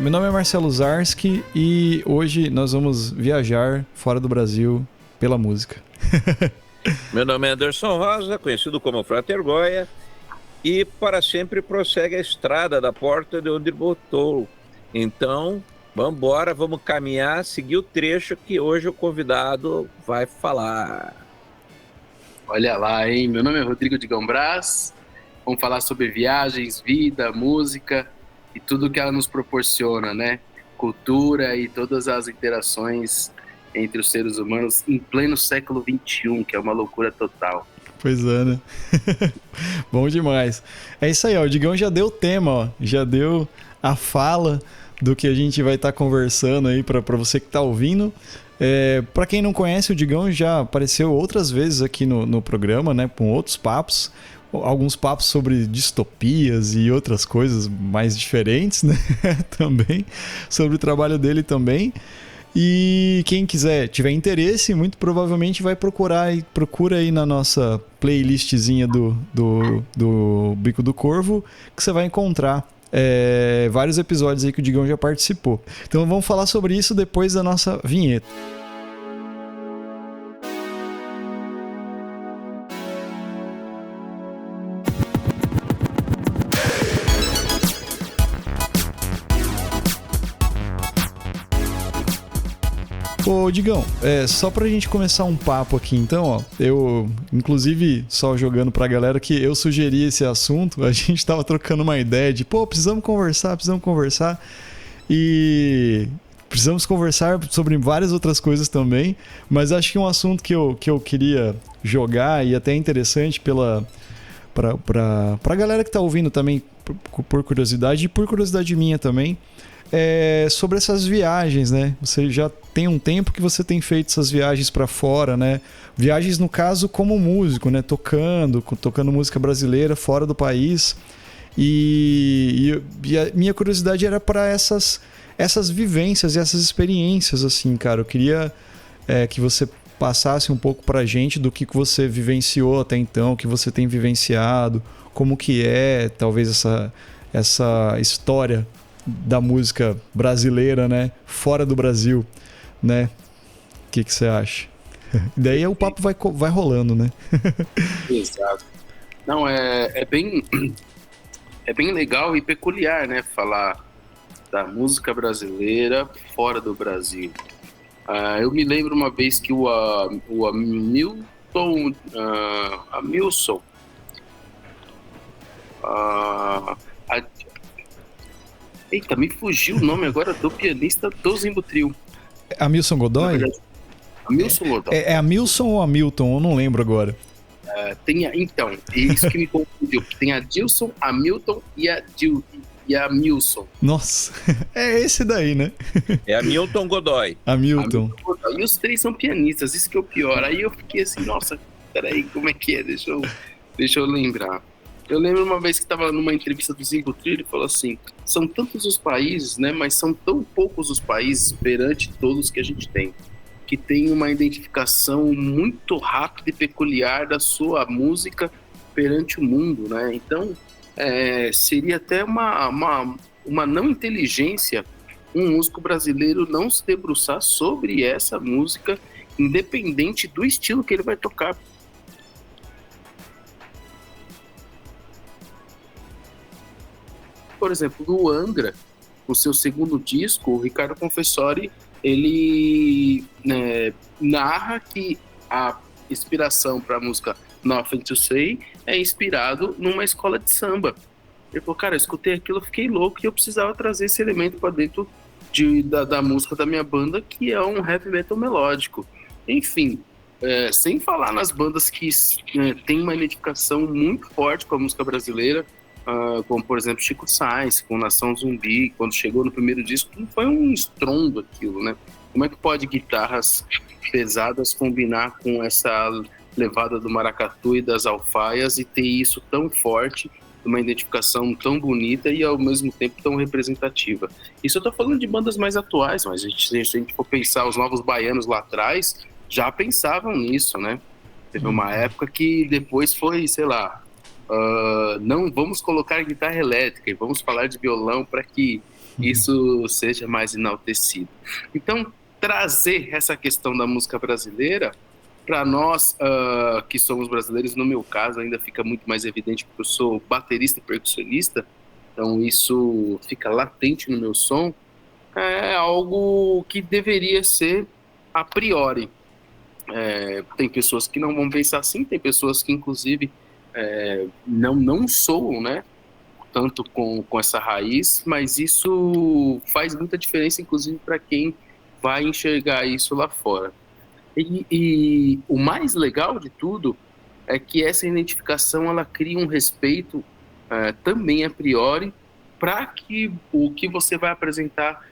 Meu nome é Marcelo Zarski e hoje nós vamos viajar fora do Brasil pela música. Meu nome é Anderson Rosa, conhecido como Frater Goya, e para sempre prossegue a estrada da porta de onde botou. Então, vamos embora, vamos caminhar, seguir o trecho que hoje o convidado vai falar. Olha lá, hein? Meu nome é Rodrigo de Gambraz. Vamos falar sobre viagens, vida, música e tudo que ela nos proporciona, né? Cultura e todas as interações entre os seres humanos em pleno século XXI, que é uma loucura total. Pois é, né? Bom demais. É isso aí, ó. O Digão já deu o tema, ó. Já deu a fala do que a gente vai estar conversando aí para você que está ouvindo. Para quem não conhece, o Digão já apareceu outras vezes aqui no programa, né? Com outros papos. Alguns papos sobre distopias e outras coisas mais diferentes, né? Também. Sobre o trabalho dele também. E quem tiver interesse, muito provavelmente vai procura aí na nossa playlistzinha do Bico do Corvo, que você vai encontrar vários episódios aí que o Digão já participou. Então vamos falar sobre isso depois da nossa vinheta. Ô, Digão, só pra gente começar um papo aqui então, ó, eu, inclusive, só jogando pra galera que eu sugeri esse assunto, a gente tava trocando uma ideia de, precisamos conversar, e precisamos conversar sobre várias outras coisas também, mas acho que um assunto que eu queria jogar, e até é interessante pra galera que tá ouvindo também, por curiosidade, e por curiosidade minha também, sobre essas viagens, né? Você já tem um tempo que você tem feito essas viagens para fora, né? Viagens, no caso, como músico, né? Tocando música brasileira fora do país. E a minha curiosidade era para essas vivências e essas experiências, assim, cara. Eu queria que você passasse um pouco pra gente do que você vivenciou até então, que você tem vivenciado, como que é, talvez, essa história da música brasileira, né? Fora do Brasil, né? O que você acha? Daí o papo vai rolando, né? Exato. Não, é bem legal e peculiar, né? Falar da música brasileira fora do Brasil. Eu me lembro uma vez que o Hamilson, eita, me fugiu o nome agora do pianista do Zimbo Trio. Hamilton Godoy? Hamilton Godoy. É Hamilton ou Hamilton? Eu não lembro agora. Então, isso que me confundiu. Tem a Dilson, a Hamilton e a Hamilton. Nossa, é esse daí, né? É Hamilton Godoy. Hamilton. E os três são pianistas, isso que é o pior. Aí eu fiquei assim, nossa, peraí, como é que é? Deixa eu lembrar. Eu lembro uma vez que estava numa entrevista do Zimbo Trio, ele falou assim, são tantos os países, né, mas são tão poucos os países perante todos que a gente tem, que tem uma identificação muito rápida e peculiar da sua música perante o mundo, né? Então, seria até uma não inteligência um músico brasileiro não se debruçar sobre essa música, independente do estilo que ele vai tocar. Por exemplo, do Angra, o seu segundo disco, o Ricardo Confessori, ele narra que a inspiração para a música Nothing to Say é inspirado numa escola de samba. Ele falou, cara, eu escutei aquilo, eu fiquei louco e eu precisava trazer esse elemento para dentro da música da minha banda, que é um heavy metal melódico. Enfim, sem falar nas bandas que têm uma identificação muito forte com a música brasileira, como, por exemplo, Chico Sainz, com Nação Zumbi, quando chegou no primeiro disco, foi um estrondo aquilo, né? Como é que pode guitarras pesadas combinar com essa levada do maracatu e das alfaias e ter isso tão forte, uma identificação tão bonita e ao mesmo tempo tão representativa? Isso eu tô falando de bandas mais atuais, mas se a gente for pensar, os Novos Baianos lá atrás já pensavam nisso, né? Teve uma época que depois foi, sei lá, não vamos colocar guitarra elétrica e vamos falar de violão para que isso seja mais enaltecido. Então, trazer essa questão da música brasileira, para nós que somos brasileiros, no meu caso, ainda fica muito mais evidente porque eu sou baterista e percussionista, então isso fica latente no meu som, é algo que deveria ser a priori. Tem pessoas que não vão pensar assim, tem pessoas que, inclusive, não soam, né, tanto com essa raiz, mas isso faz muita diferença, inclusive, para quem vai enxergar isso lá fora. E o mais legal de tudo é que essa identificação ela cria um respeito também a priori para que o que você vai apresentar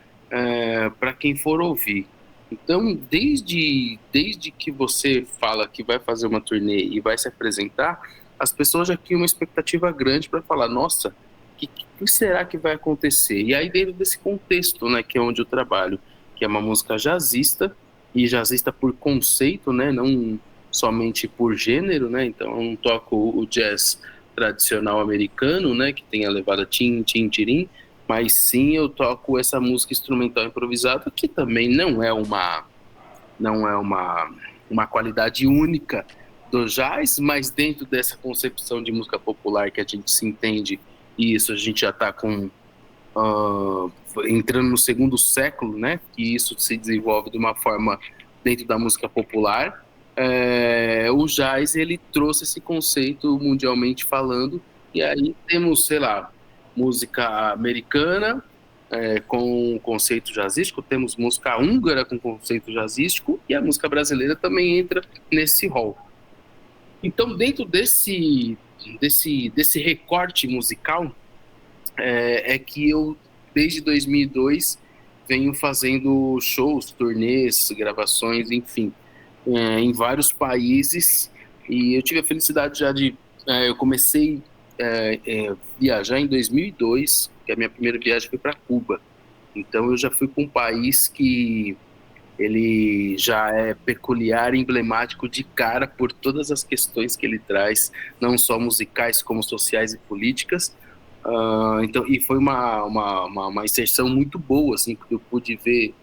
para quem for ouvir. Então, desde que você fala que vai fazer uma turnê e vai se apresentar, as pessoas já criam uma expectativa grande para falar, nossa, o que será que vai acontecer? E aí, dentro desse contexto, né, que é onde eu trabalho, que é uma música jazzista, e jazzista por conceito, né, não somente por gênero, né, então eu não toco o jazz tradicional americano, né, que tem a levada tim, tim, tirim, mas sim eu toco essa música instrumental improvisada, que também não é uma qualidade única do jazz, mas dentro dessa concepção de música popular que a gente se entende, e isso a gente já está entrando no segundo século, né, que isso se desenvolve de uma forma dentro da música popular. O jazz, ele trouxe esse conceito mundialmente falando, e aí temos, sei lá, música americana com conceito jazzístico, temos música húngara com conceito jazzístico, e a música brasileira também entra nesse rol. Então, dentro desse recorte musical, é que eu, desde 2002, venho fazendo shows, turnês, gravações, enfim, em vários países, e eu tive a felicidade já eu comecei viajar em 2002, que a minha primeira viagem foi para Cuba. Então eu já fui para um país que ele já é peculiar e emblemático de cara por todas as questões que ele traz, não só musicais como sociais e políticas. Então, e foi uma inserção muito boa, assim, porque eu pude ver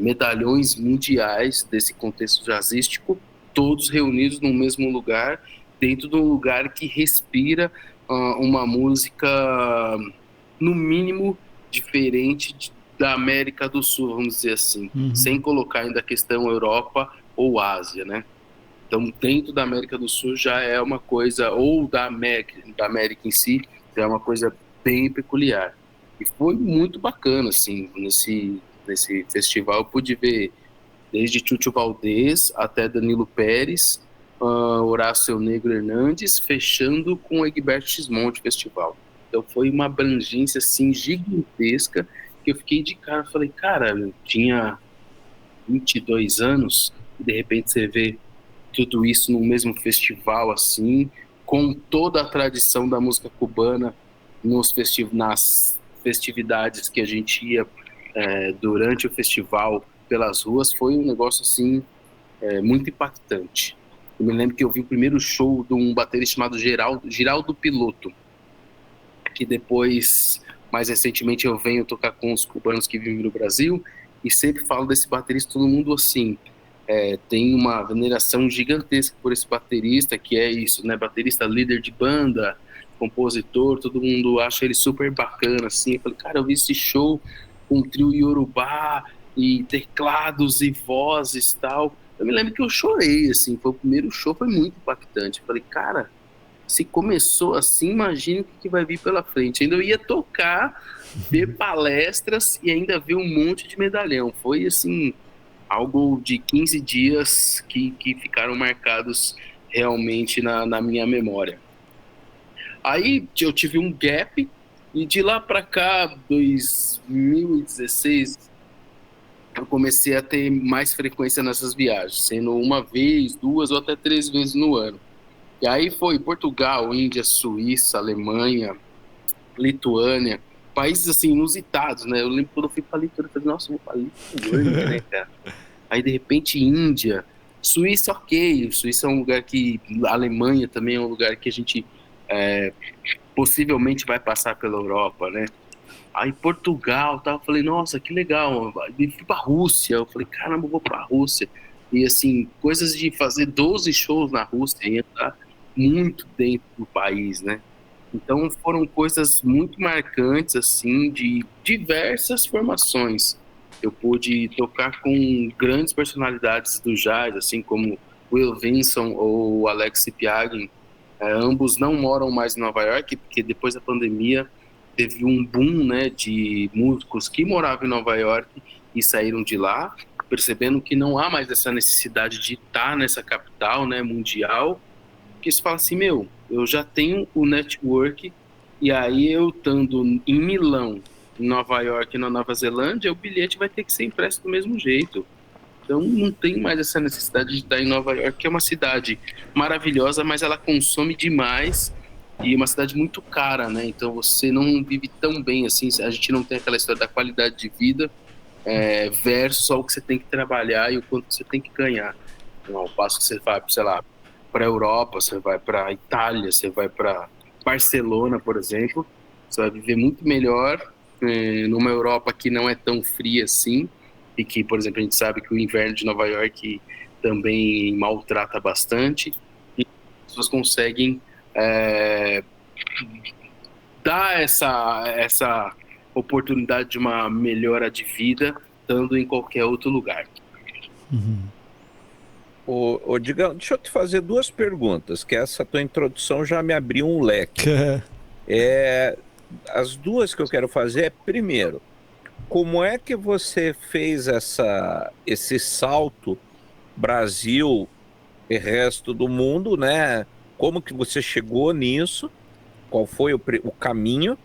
medalhões mundiais desse contexto jazzístico, todos reunidos no mesmo lugar, dentro de um lugar que respira uma música, no mínimo, diferente da América do Sul, vamos dizer assim, sem colocar ainda a questão Europa ou Ásia, né? Então, dentro da América do Sul já é uma coisa, ou da América em si, já é uma coisa bem peculiar. E foi muito bacana, assim, nesse festival eu pude ver desde Chucho Valdez até Danilo Pérez, Horácio Negro Hernandes, fechando com o Egberto Gismonti Festival. Então foi uma abrangência assim gigantesca que eu fiquei de cara, falei, cara, eu tinha 22 anos e de repente você vê tudo isso no mesmo festival assim, com toda a tradição da música cubana nas festividades que a gente ia durante o festival pelas ruas, foi um negócio assim muito impactante. Eu me lembro que eu vi o primeiro show de um baterista chamado Giraldo Piloto, que depois, mais recentemente, eu venho tocar com os cubanos que vivem no Brasil, e sempre falo desse baterista, todo mundo assim, tem uma veneração gigantesca por esse baterista, que é isso, né, baterista líder de banda, compositor, todo mundo acha ele super bacana, assim. Eu falei, cara, eu vi esse show com um trio iorubá, e teclados e vozes e tal. Eu me lembro que eu chorei, assim, foi o primeiro show, foi muito impactante. Eu falei, cara, se começou assim, imagina o que vai vir pela frente. Ainda eu ia tocar, ver palestras e ainda ver um monte de medalhão. Foi, assim, algo de 15 dias que ficaram marcados realmente na minha memória. Aí eu tive um gap e de lá para cá, 2016, eu comecei a ter mais frequência nessas viagens, sendo uma vez, 2 ou até 3 vezes no ano. E aí foi Portugal, Índia, Suíça, Alemanha, Lituânia, países assim inusitados, né? Eu lembro quando eu fui para Lituânia, eu falei, nossa, eu vou para Lituânia, né, cara? Aí de repente Índia, Suíça, ok, Suíça é um lugar que, a Alemanha também é um lugar que a gente possivelmente vai passar pela Europa, né? Aí Portugal, tá? Eu falei, nossa, que legal. E fui pra Rússia. Eu falei, caramba, eu vou pra Rússia. E assim, coisas de fazer 12 shows na Rússia e entrar muito dentro do país, né? Então foram coisas muito marcantes, assim, de diversas formações. Eu pude tocar com grandes personalidades do jazz, assim como Will Vinson ou Alex Piagin. Ambos não moram mais em Nova York, porque depois da pandemia teve um boom, né, de músicos que moravam em Nova York e saíram de lá, percebendo que não há mais essa necessidade de estar nessa capital, né, mundial, que se fala assim, meu, eu já tenho o network, e aí eu estando em Milão, em Nova York e na Nova Zelândia, o bilhete vai ter que ser impresso do mesmo jeito. Então não tem mais essa necessidade de estar em Nova York, que é uma cidade maravilhosa, mas ela consome demais e uma cidade muito cara, né? Então você não vive tão bem assim, a gente não tem aquela história da qualidade de vida versus só o que você tem que trabalhar e o quanto você tem que ganhar. Então, ao passo que você vai, sei lá, para a Europa, você vai para a Itália, você vai para Barcelona, por exemplo, você vai viver muito melhor numa Europa que não é tão fria assim, e que, por exemplo, a gente sabe que o inverno de Nova York também maltrata bastante, e as pessoas conseguem dar essa oportunidade de uma melhora de vida estando em qualquer outro lugar. Digão, deixa eu te fazer duas perguntas, que essa tua introdução já me abriu um leque. As duas que eu quero fazer é, primeiro, como é que você fez esse salto Brasil e resto do mundo, né? Como que você chegou nisso? Qual foi o caminho?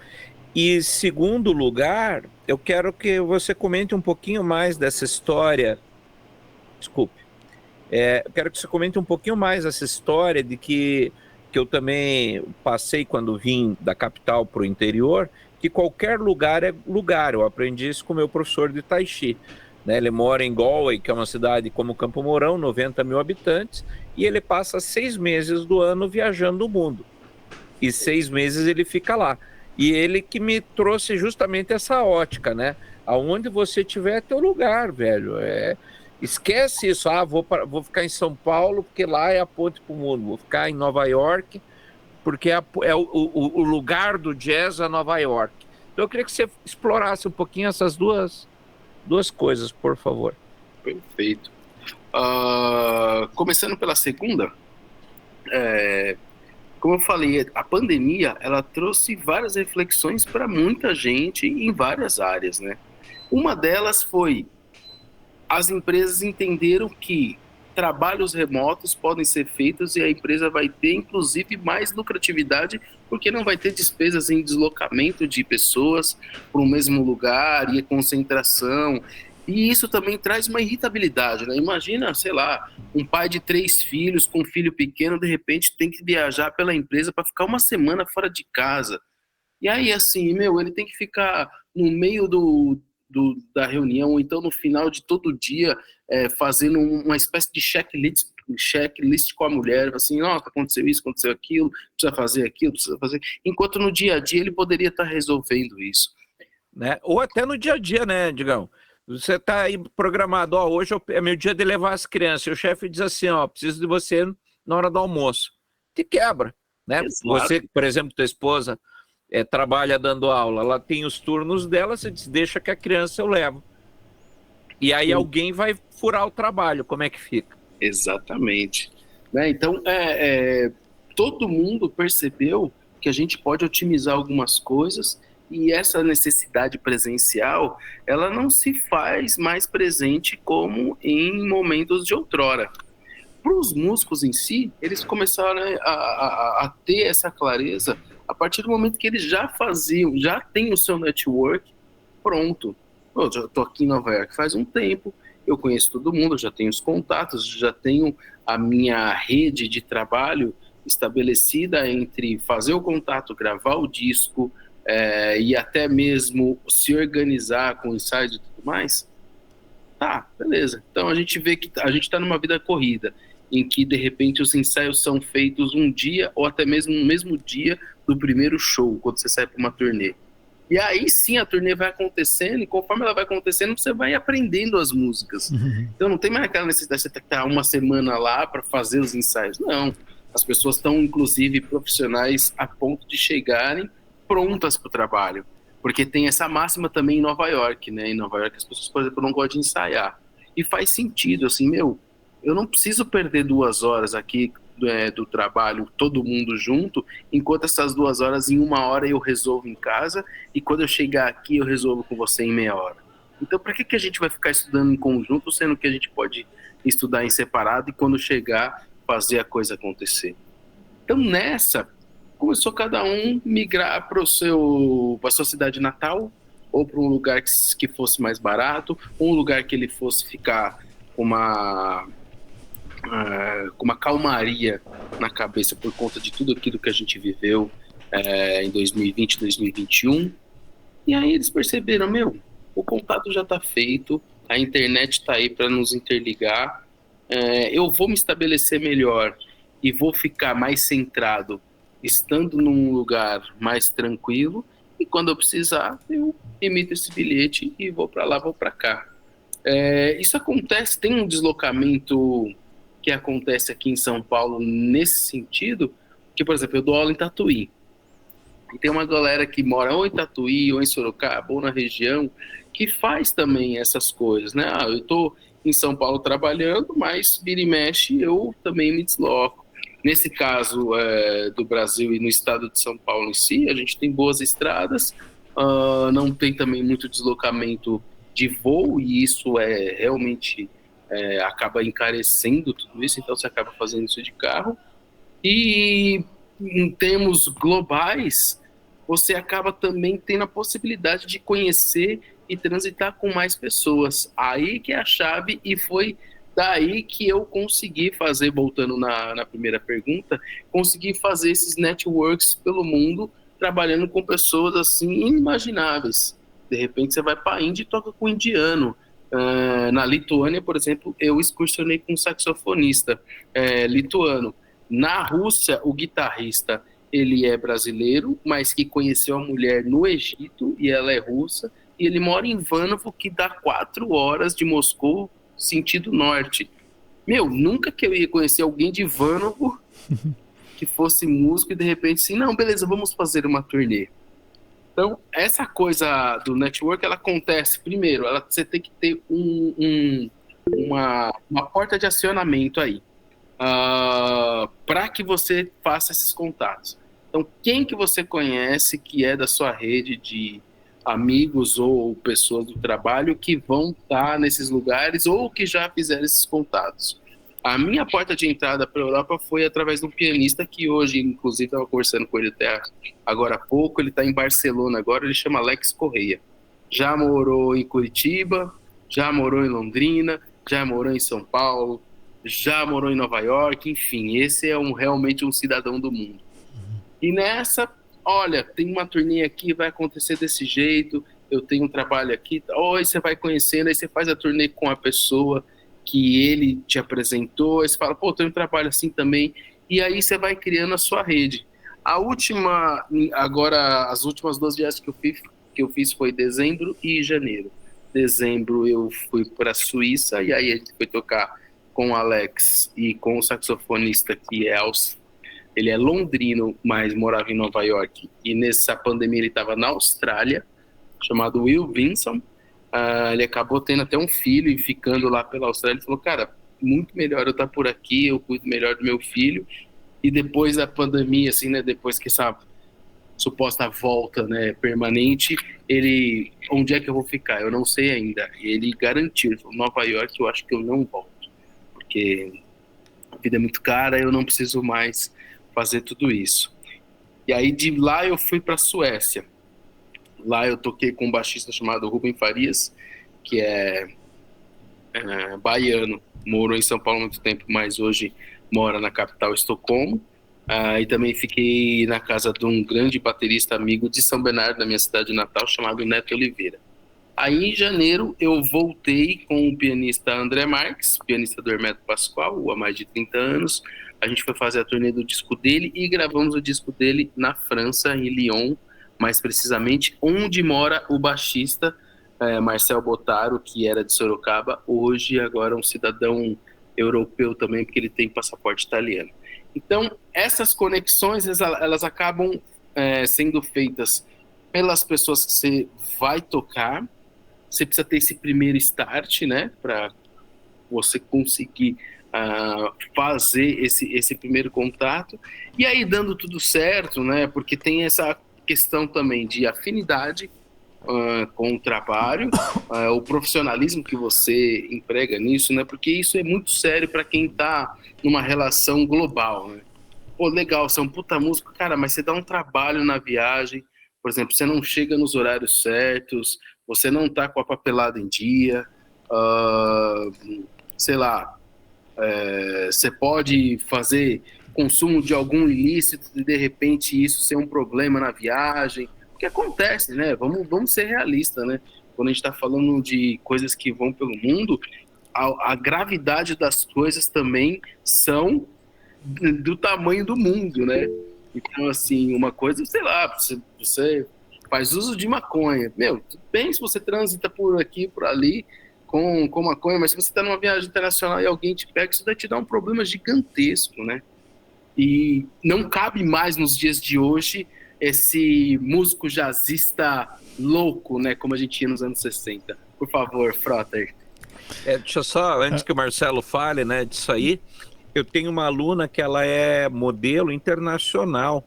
E, segundo lugar, eu quero que você comente um pouquinho mais dessa história. Desculpe. Eu quero que você comente um pouquinho mais essa história de que eu também passei quando vim da capital para o interior, que qualquer lugar é lugar. Eu aprendi isso com o meu professor de Tai Chi. Né? Ele mora em Galway, que é uma cidade como Campo Mourão, 90 mil habitantes, e ele passa 6 meses do ano viajando o mundo. E 6 meses ele fica lá. E ele que me trouxe justamente essa ótica, né? Aonde você tiver é teu lugar, velho. Esquece isso, vou ficar em São Paulo porque lá é a ponte pro mundo. Vou ficar em Nova York porque o lugar do jazz é Nova York. Então eu queria que você explorasse um pouquinho essas duas coisas, por favor. Perfeito. Começando pela segunda, como eu falei, a pandemia ela trouxe várias reflexões para muita gente em várias áreas, né? Uma delas foi as empresas entenderam que trabalhos remotos podem ser feitos e a empresa vai ter, inclusive, mais lucratividade, porque não vai ter despesas em deslocamento de pessoas para o mesmo lugar e concentração. E isso também traz uma irritabilidade, né? Imagina, sei lá, um pai de 3 filhos com um filho pequeno, de repente tem que viajar pela empresa para ficar uma semana fora de casa. E aí, assim, ele tem que ficar no meio da reunião, ou então no final de todo dia, fazendo uma espécie de checklist com a mulher, assim, nossa, aconteceu isso, aconteceu aquilo, precisa fazer aquilo, precisa fazer... Enquanto no dia a dia ele poderia estar resolvendo isso. Né? Ou até no dia a dia, né, Digão? Você está aí programado, hoje é meu dia de levar as crianças, e o chefe diz assim, preciso de você na hora do almoço. Te quebra, né? Exato. Você, por exemplo, tua esposa trabalha dando aula, ela tem os turnos dela, você diz, deixa que a criança eu levo. E aí alguém vai furar o trabalho, como é que fica? Exatamente. Né? Então, todo mundo percebeu que a gente pode otimizar algumas coisas e essa necessidade presencial, ela não se faz mais presente como em momentos de outrora. Para os músicos em si, eles começaram a ter essa clareza a partir do momento que eles já têm o seu network pronto. Eu já estou aqui em Nova York faz um tempo, eu conheço todo mundo, já tenho os contatos, já tenho a minha rede de trabalho estabelecida entre fazer o contato, gravar o disco, e até mesmo se organizar com ensaios e tudo mais. Tá, beleza. Então a gente vê que a gente está numa vida corrida, em que de repente os ensaios são feitos um dia ou até mesmo no mesmo dia do primeiro show, quando você sai para uma turnê. E aí sim a turnê vai acontecendo, e conforme ela vai acontecendo, você vai aprendendo as músicas. Então não tem mais aquela necessidade de você estar uma semana lá para fazer os ensaios. Não. As pessoas estão, inclusive, profissionais a ponto de chegarem prontas para o trabalho. Porque tem essa máxima também em Nova York, né? Em Nova York as pessoas, por exemplo, não gostam de ensaiar. E faz sentido, assim, eu não preciso perder 2 horas aqui do trabalho, todo mundo junto, enquanto essas 2 horas, em 1 hora eu resolvo em casa, e quando eu chegar aqui eu resolvo com você em meia hora. Então, para que a gente vai ficar estudando em conjunto, sendo que a gente pode estudar em separado e quando chegar, fazer a coisa acontecer? Então, nessa, começou cada um migrar para sua cidade natal, ou para um lugar que fosse mais barato, ou um lugar que ele fosse ficar com uma calmaria na cabeça por conta de tudo aquilo que a gente viveu em 2020, 2021. E aí eles perceberam, o contato já está feito, a internet está aí para nos interligar, eu vou me estabelecer melhor e vou ficar mais centrado estando num lugar mais tranquilo, e quando eu precisar, eu emito esse bilhete e vou para lá, vou para cá. Isso acontece, tem um deslocamento que acontece aqui em São Paulo nesse sentido, que, por exemplo, eu dou aula em Tatuí. E tem uma galera que mora ou em Tatuí, ou em Sorocaba, ou na região, que faz também essas coisas, né? Eu estou em São Paulo trabalhando, mas vira e mexe eu também me desloco. Nesse caso do Brasil e no estado de São Paulo em si, a gente tem boas estradas, não tem também muito deslocamento de voo, e isso realmente acaba encarecendo tudo isso, então você acaba fazendo isso de carro. E em termos globais, você acaba também tendo a possibilidade de conhecer e transitar com mais pessoas. Aí que é a chave, e foi daí que eu consegui fazer, voltando na primeira pergunta, consegui fazer esses networks pelo mundo, trabalhando com pessoas assim inimagináveis. De repente você vai para a Índia e toca com um indiano. Na Lituânia, por exemplo, eu excursionei com um saxofonista lituano. Na Rússia, o guitarrista, ele é brasileiro, mas que conheceu a mulher no Egito, e ela é russa, e ele mora em Vanovo, que dá 4 horas de Moscou, sentido norte. Nunca que eu ia conhecer alguém de Vanovo que fosse músico e de repente assim, não, beleza, vamos fazer uma turnê. Então, essa coisa do network, ela acontece, primeiro, você tem que ter uma porta de acionamento aí, para que você faça esses contatos. Então, quem que você conhece que é da sua rede de amigos ou pessoas do trabalho que vão estar nesses lugares ou que já fizeram esses contatos? A minha porta de entrada para a Europa foi através de um pianista que hoje, inclusive, estava conversando com ele até agora há pouco, ele está em Barcelona agora, ele chama Alex Correia. Já morou em Curitiba, já morou em Londrina, já morou em São Paulo, já morou em Nova York, enfim, esse é realmente um cidadão do mundo. E nessa, olha, tem uma turnê aqui, vai acontecer desse jeito, eu tenho um trabalho aqui, aí você vai conhecendo, aí você faz a turnê com a pessoa que ele te apresentou, aí você fala, tem um trabalho assim também, e aí você vai criando a sua rede. As últimas 2 viagens que eu fiz foi dezembro e janeiro. Dezembro eu fui para a Suíça, e aí a gente foi tocar com o Alex e com o saxofonista que ele é londrino, mas morava em Nova York, e nessa pandemia ele estava na Austrália, chamado Will Vinson. Ele acabou tendo até um filho e ficando lá pela Austrália. Ele falou, cara, muito melhor eu estar por aqui, eu cuido melhor do meu filho. E depois da pandemia, assim, né, depois que essa suposta volta, né, permanente, onde é que eu vou ficar? Eu não sei ainda. E ele garantiu, ele falou, Nova York, eu acho que eu não volto, porque a vida é muito cara, eu não preciso mais fazer tudo isso. E aí de lá eu fui para a Suécia. Lá eu toquei com um baixista chamado Rubem Farias, que é baiano, morou em São Paulo há muito tempo, mas hoje mora na capital, Estocolmo. E também fiquei na casa de um grande baterista amigo de São Bernardo, da minha cidade natal, chamado Neto Oliveira. Aí em janeiro eu voltei com o pianista André Marques, pianista do Hermeto Pascoal, há mais de 30 anos. A gente foi fazer a turnê do disco dele e gravamos o disco dele na França, em Lyon, mais precisamente onde mora o baixista Marcel Bottaro, que era de Sorocaba, hoje agora é um cidadão europeu também, porque ele tem passaporte italiano. Então, essas conexões, elas acabam sendo feitas pelas pessoas que você vai tocar. Você precisa ter esse primeiro start, né, para você conseguir fazer esse primeiro contato. E aí, dando tudo certo, né, porque tem essa questão também de afinidade com o trabalho, o profissionalismo que você emprega nisso, né? Porque isso é muito sério para quem está numa relação global, né? Pô, legal, você é um puta músico, cara, mas você dá um trabalho na viagem, por exemplo, você não chega nos horários certos, você não tá com a papelada em dia, sei lá, você pode fazer consumo de algum ilícito e de repente isso ser um problema na viagem, que acontece, né? Vamos ser realistas, né? Quando a gente está falando de coisas que vão pelo mundo, a gravidade das coisas também são do tamanho do mundo, né? Então, assim, uma coisa, sei lá, você faz uso de maconha. Meu, tudo bem se você transita por aqui, por ali, com maconha, mas se você está numa viagem internacional e alguém te pega, isso vai te dar um problema gigantesco, né? E não cabe mais nos dias de hoje esse músico jazzista louco, né, como a gente tinha nos anos 60. Por favor, Frota. Deixa eu só, antes que o Marcelo fale, né, disso aí, eu tenho uma aluna que ela é modelo internacional,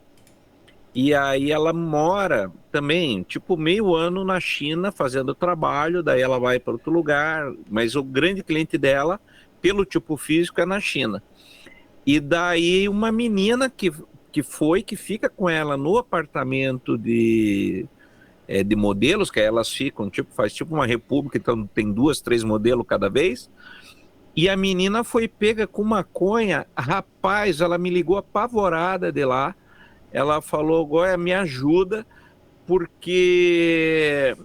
e aí ela mora também, tipo, meio ano na China fazendo trabalho, daí ela vai para outro lugar, mas o grande cliente dela, pelo tipo físico, é na China. E daí uma menina que fica com ela no apartamento de modelos, que elas ficam, faz tipo uma república, então tem 2, 3 modelos cada vez, e a menina foi pega com maconha. Rapaz, ela me ligou apavorada de lá, ela falou, Goia, me ajuda, porque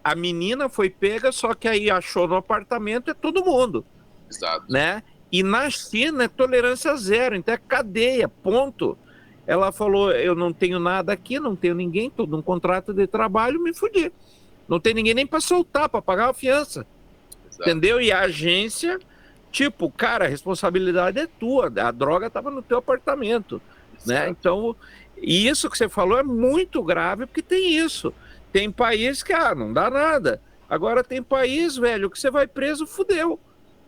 a menina foi pega, só que aí achou no apartamento todo mundo. Exato. Né? E na China é tolerância zero, então é cadeia, ponto. Ela falou, eu não tenho nada aqui, não tenho ninguém, estou num contrato de trabalho, me fudi. Não tem ninguém nem para soltar, para pagar a fiança. Exato. Entendeu? E a agência, tipo, cara, a responsabilidade é tua, a droga estava no teu apartamento. Né? Então, isso que você falou é muito grave, porque tem isso. Tem país que, não dá nada. Agora tem país, velho, que você vai preso, fudeu.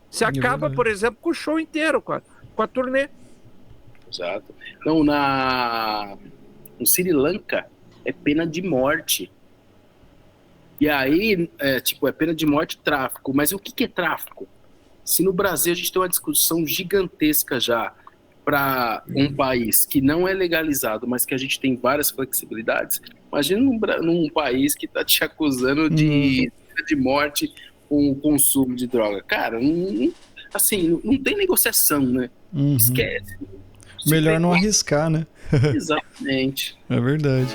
Você acaba, por exemplo, com o show inteiro, com a turnê. Exato. Então, no Sri Lanka, é pena de morte. E aí, é pena de morte e tráfico. Mas o que é tráfico? Se no Brasil a gente tem uma discussão gigantesca já para um país que não é legalizado, mas que a gente tem várias flexibilidades, imagina num país que está te acusando de morte com o consumo de droga. Cara, não tem negociação, né? Esquece. Melhor não arriscar, né? Exatamente. É verdade.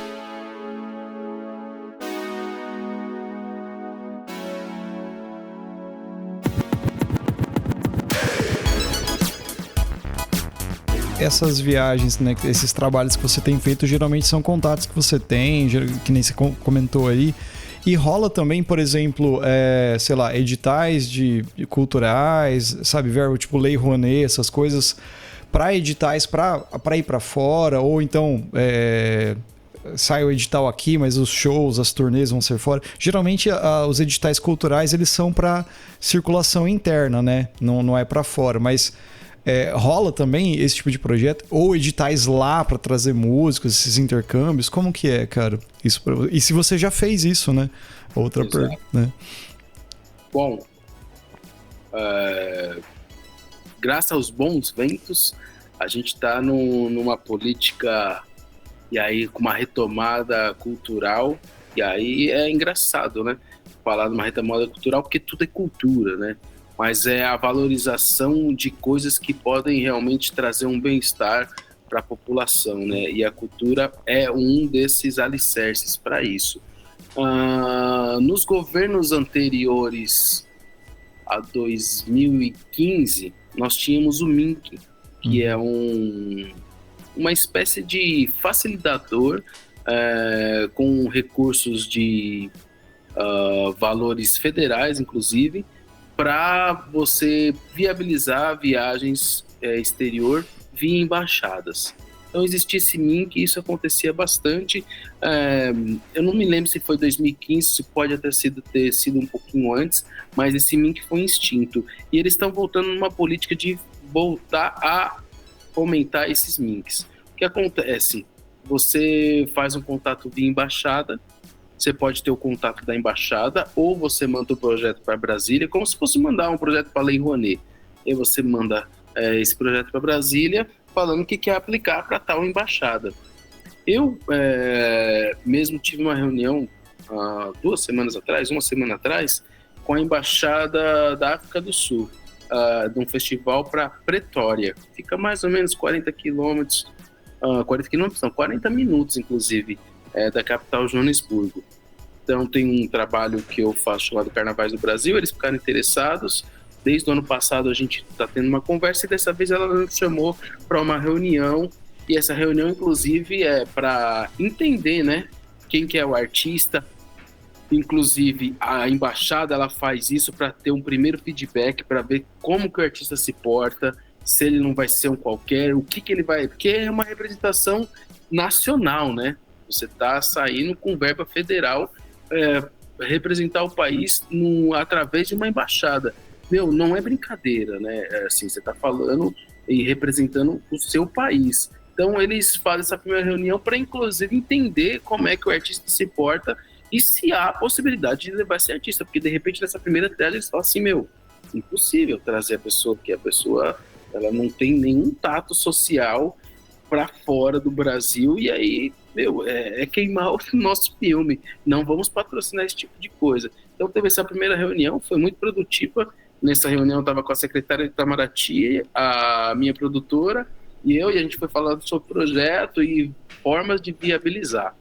Essas viagens, né, esses trabalhos que você tem feito, geralmente são contatos que você tem, que nem você comentou aí. E rola também, por exemplo, sei lá, editais de culturais, sabe, verbo tipo Lei Rouanet, essas coisas, para editais para ir para fora, ou então sai o edital aqui, mas os shows, as turnês vão ser fora. Geralmente os editais culturais eles são para circulação interna, né? Não é para fora, mas rola também esse tipo de projeto, ou editais lá para trazer músicos, esses intercâmbios. Como que é, cara? Isso e se você já fez isso, né? Outra pergunta, né? Bom, graças aos bons ventos, a gente está numa política, e aí com uma retomada cultural, e aí é engraçado, né? Falar numa retomada cultural, porque tudo é cultura, né? Mas é a valorização de coisas que podem realmente trazer um bem-estar para a população, né? E a cultura é um desses alicerces para isso. Nos governos anteriores a 2015, nós tínhamos o MINC, que é uma espécie de facilitador com recursos de valores federais, inclusive, para você viabilizar viagens exterior via embaixadas. Então existia esse MINC, isso acontecia bastante. Eu não me lembro se foi 2015, se pode ter sido um pouquinho antes, mas esse MINC foi extinto. E eles estão voltando numa política de voltar a aumentar esses MINCs. O que acontece? Você faz um contato via embaixada, você pode ter o contato da embaixada, ou você manda o projeto para Brasília, como se fosse mandar um projeto para a Lei Rouanet. E você manda esse projeto para Brasília, falando que quer aplicar para tal embaixada. Eu mesmo tive uma reunião uma semana atrás, com a embaixada da África do Sul, de um festival para Pretória. Fica mais ou menos 40 minutos, inclusive, da capital Joanesburgo. Então tem um trabalho que eu faço chamado Carnavais do Brasil, eles ficaram interessados. Desde o ano passado a gente está tendo uma conversa e dessa vez ela nos chamou para uma reunião, e essa reunião inclusive é para entender, né, quem que é o artista. Inclusive a embaixada ela faz isso para ter um primeiro feedback, para ver como que o artista se porta, se ele não vai ser um qualquer, o que ele vai... Porque é uma representação nacional, né? Você está saindo com verba federal, representar o país através de uma embaixada. Não é brincadeira, né? Assim, você está falando e representando o seu país. Então, eles fazem essa primeira reunião para, inclusive, entender como é que o artista se porta e se há a possibilidade de levar esse artista. Porque, de repente, nessa primeira tela, eles falam assim, impossível trazer a pessoa, porque a pessoa ela não tem nenhum tato social para fora do Brasil, e aí, queimar o nosso filme. Não vamos patrocinar esse tipo de coisa. Então, teve essa primeira reunião, foi muito produtiva. Nessa reunião, eu estava com a secretária de Itamaraty, a minha produtora, e a gente foi falando sobre o projeto e formas de viabilizar.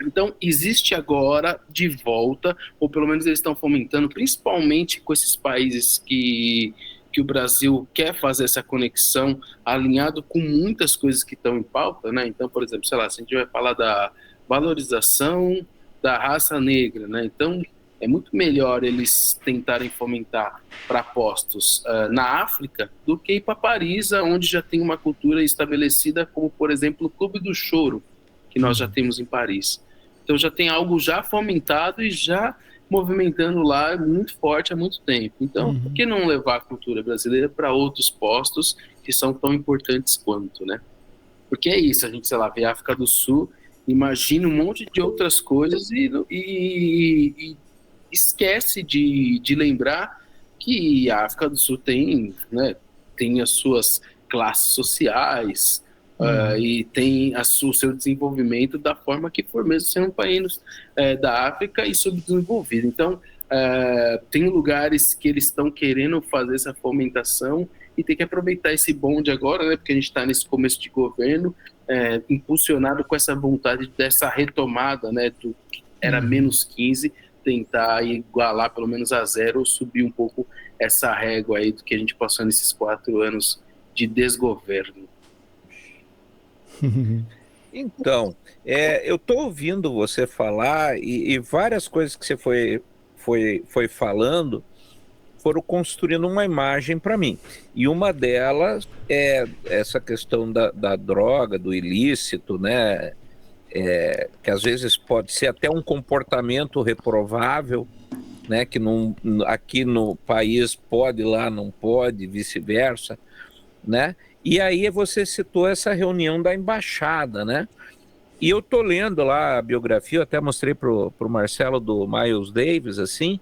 Então, existe agora de volta, ou pelo menos eles estão fomentando, principalmente com esses países que o Brasil quer fazer essa conexão, alinhado com muitas coisas que estão em pauta, né? Então, por exemplo, se a gente vai falar da valorização da raça negra, né? Então, é muito melhor eles tentarem fomentar para postos na África do que ir para Paris, onde já tem uma cultura estabelecida, como, por exemplo, o Clube do Choro, que nós já temos em Paris. Então já tem algo já fomentado e já movimentando lá muito forte há muito tempo. Então, por que não levar a cultura brasileira para outros postos que são tão importantes quanto, né? Porque é isso, a gente, vê a África do Sul, imagina um monte de outras coisas e esquece de lembrar que a África do Sul tem as suas classes sociais e tem o seu desenvolvimento da forma que for, mesmo sendo um país da África e subdesenvolvido. Então, tem lugares que eles estão querendo fazer essa fomentação e tem que aproveitar esse bonde agora, né, porque a gente está nesse começo de governo, impulsionado com essa vontade dessa retomada, né, do que era menos 15, tentar igualar pelo menos a zero ou subir um pouco essa régua aí do que a gente passou nesses 4 anos de desgoverno. Então, eu estou ouvindo você falar e várias coisas que você foi falando foram construindo uma imagem para mim. E uma delas é essa questão da droga, do ilícito, né? Que às vezes pode ser até um comportamento reprovável, né? Que aqui no país pode, lá não pode, vice-versa, né? E aí você citou essa reunião da embaixada, né? E eu tô lendo lá a biografia, eu até mostrei pro Marcelo do Miles Davis, assim,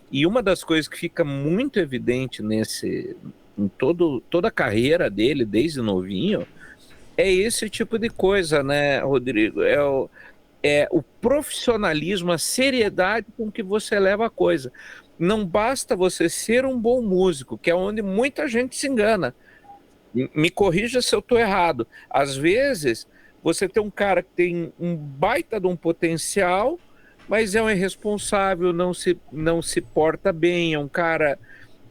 e uma das coisas que fica muito evidente em toda a carreira dele, desde novinho, é esse tipo de coisa, né, Rodrigo? É o profissionalismo, a seriedade com que você leva a coisa. Não basta você ser um bom músico, que é onde muita gente se engana. Me corrija se eu estou errado. Às vezes, você tem um cara que tem um baita de um potencial, mas é um irresponsável, não se porta bem, é um cara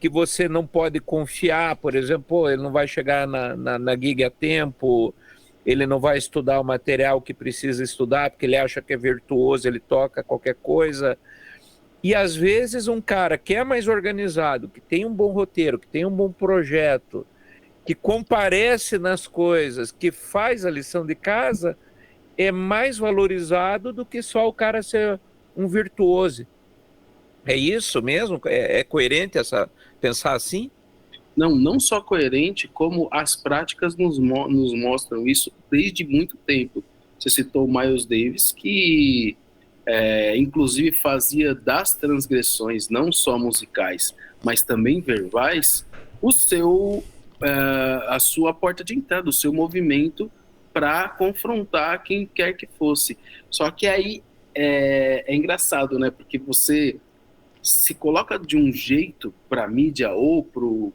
que você não pode confiar, por exemplo, ele não vai chegar na gig a tempo, ele não vai estudar o material que precisa estudar, porque ele acha que é virtuoso, ele toca qualquer coisa. E às vezes um cara que é mais organizado, que tem um bom roteiro, que tem um bom projeto, que comparece nas coisas, que faz a lição de casa, é mais valorizado do que só o cara ser um virtuoso. É isso mesmo? É coerente pensar assim? Não só coerente, como as práticas nos mostram isso desde muito tempo. Você citou o Miles Davis, que inclusive fazia das transgressões, não só musicais, mas também verbais, a sua porta de entrada, o seu movimento para confrontar quem quer que fosse. Só que aí é engraçado, né? Porque você se coloca de um jeito para a mídia ou para o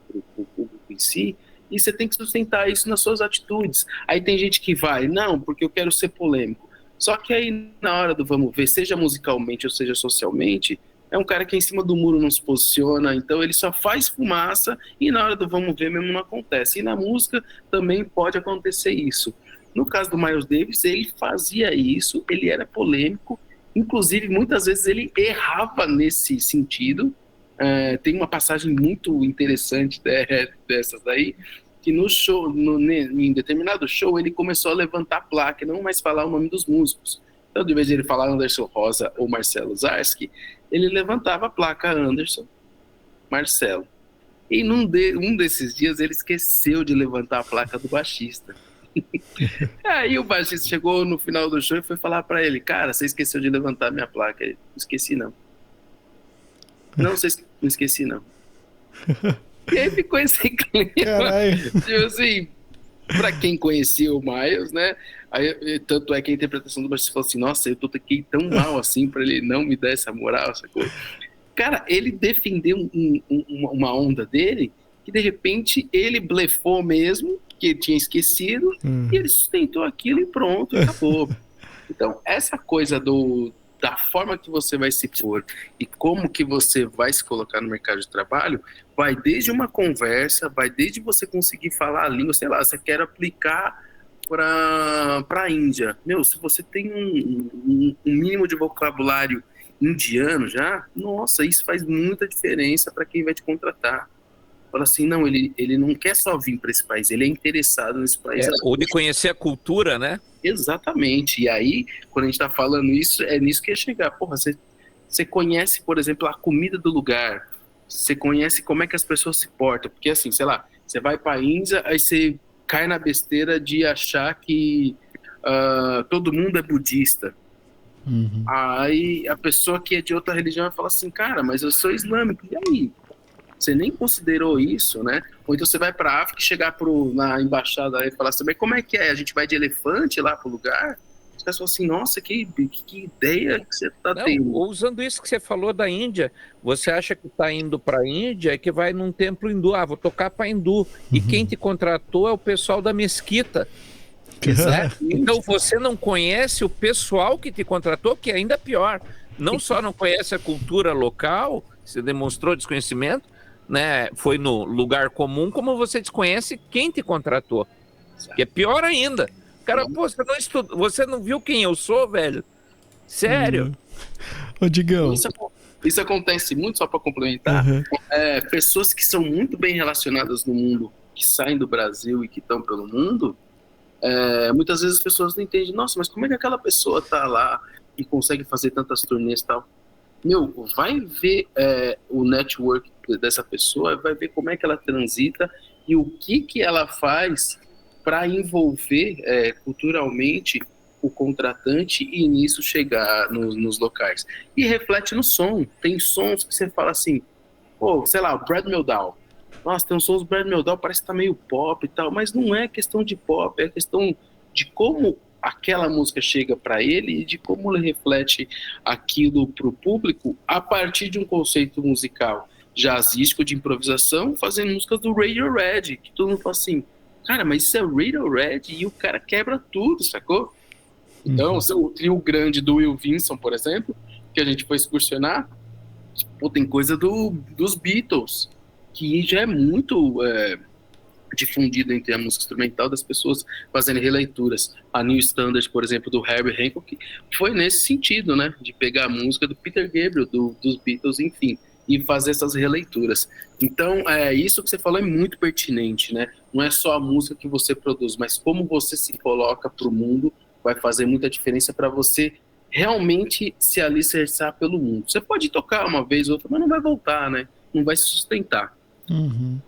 público em si, e você tem que sustentar isso nas suas atitudes. Aí tem gente que vai, não, porque eu quero ser polêmico. Só que aí, na hora do vamos ver, seja musicalmente ou seja socialmente, é um cara que em cima do muro não se posiciona, então ele só faz fumaça e na hora do vamos ver mesmo não acontece. E na música também pode acontecer isso. No caso do Miles Davis, ele fazia isso, ele era polêmico, inclusive muitas vezes ele errava nesse sentido. Tem uma passagem muito interessante dessas daí, que no show, em determinado show, ele começou a levantar a placa e não mais falar o nome dos músicos. Então, de vez de ele falar Anderson Rosa ou Marcelo Zarski, ele levantava a placa Anderson, Marcelo. E um desses dias ele esqueceu de levantar a placa do baixista. Aí o baixista chegou no final do show e foi falar pra ele: cara, você esqueceu de levantar minha placa. Ele: não esqueci não. Não esqueci não. E aí ficou esse clima. Tipo assim, pra quem conhecia o Miles, né? Aí, tanto é que a interpretação do baixista falou assim: nossa, eu toquei tão mal assim pra ele não me dar essa moral, sacou? Cara, ele defendeu uma onda dele que de repente ele blefou mesmo, que ele tinha esquecido, e ele sustentou aquilo e pronto, acabou. Então, essa coisa da forma que você vai se pôr e como que você vai se colocar no mercado de trabalho, vai desde uma conversa, vai desde você conseguir falar a língua, sei lá, você quer aplicar para a Índia. Meu, se você tem um mínimo de vocabulário indiano já, nossa, isso faz muita diferença para quem vai te contratar. Fala assim, não, ele não quer só vir para esse país, ele é interessado nesse país. Ou de conhecer a cultura, né? Exatamente. E aí, quando a gente está falando isso, é nisso que ia chegar. Porra, você conhece, por exemplo, a comida do lugar, você conhece como é que as pessoas se portam, porque assim, sei lá, você vai para a Índia, aí você cai na besteira de achar que todo mundo é budista. Uhum. Aí a pessoa que é de outra religião vai falar assim, cara, mas eu sou islâmico, e aí? Você nem considerou isso, né? Ou então você vai para a África e chegar na embaixada e falar assim, mas como é que é? A gente vai de elefante lá pro lugar? Os caras falam assim, nossa, que ideia que você tá tendo. Usando isso que você falou da Índia, você acha que tá indo para a Índia e que vai num templo hindu, vou tocar para hindu. E quem te contratou é o pessoal da mesquita. Então você não conhece o pessoal que te contratou, que é ainda pior. Não só não conhece a cultura local, você demonstrou desconhecimento, né? Foi no lugar comum, como você desconhece quem te contratou. Que é pior ainda. Cara, pô, você não viu quem eu sou, velho? Sério? Ô, Digão. Isso acontece muito, só para complementar. Pessoas que são muito bem relacionadas no mundo, que saem do Brasil e que estão pelo mundo, muitas vezes as pessoas não entendem, nossa, mas como é que aquela pessoa tá lá e consegue fazer tantas turnês e tal? Meu, vai ver o network dessa pessoa, vai ver como é que ela transita e o que ela faz para envolver culturalmente o contratante e nisso chegar nos locais. E reflete no som. Tem sons que você fala assim, pô, sei lá, o Brad Mehldau. Nossa, tem uns sons do Brad Mehldau, parece que tá meio pop e tal, mas não é questão de pop, é questão de como aquela música chega para ele e de como ele reflete aquilo para o público a partir de um conceito musical jazzístico de improvisação, fazendo músicas do Radiohead, que todo mundo fala assim, cara, mas isso é Radiohead, e o cara quebra tudo, sacou? Então, o trio grande do Will Vinson, por exemplo, que a gente foi excursionar, pô, tem coisa dos Beatles, que já é muito difundido entre a música instrumental, das pessoas fazendo releituras. A New Standard, por exemplo, do Herbie Hancock, foi nesse sentido, né? De pegar a música do Peter Gabriel, dos Beatles, enfim, e fazer essas releituras. Então, isso que você falou é muito pertinente, né? Não é só a música que você produz, mas como você se coloca para o mundo vai fazer muita diferença para você realmente se alicerçar pelo mundo. Você pode tocar uma vez ou outra, mas não vai voltar, né? Não vai se sustentar. Uhum.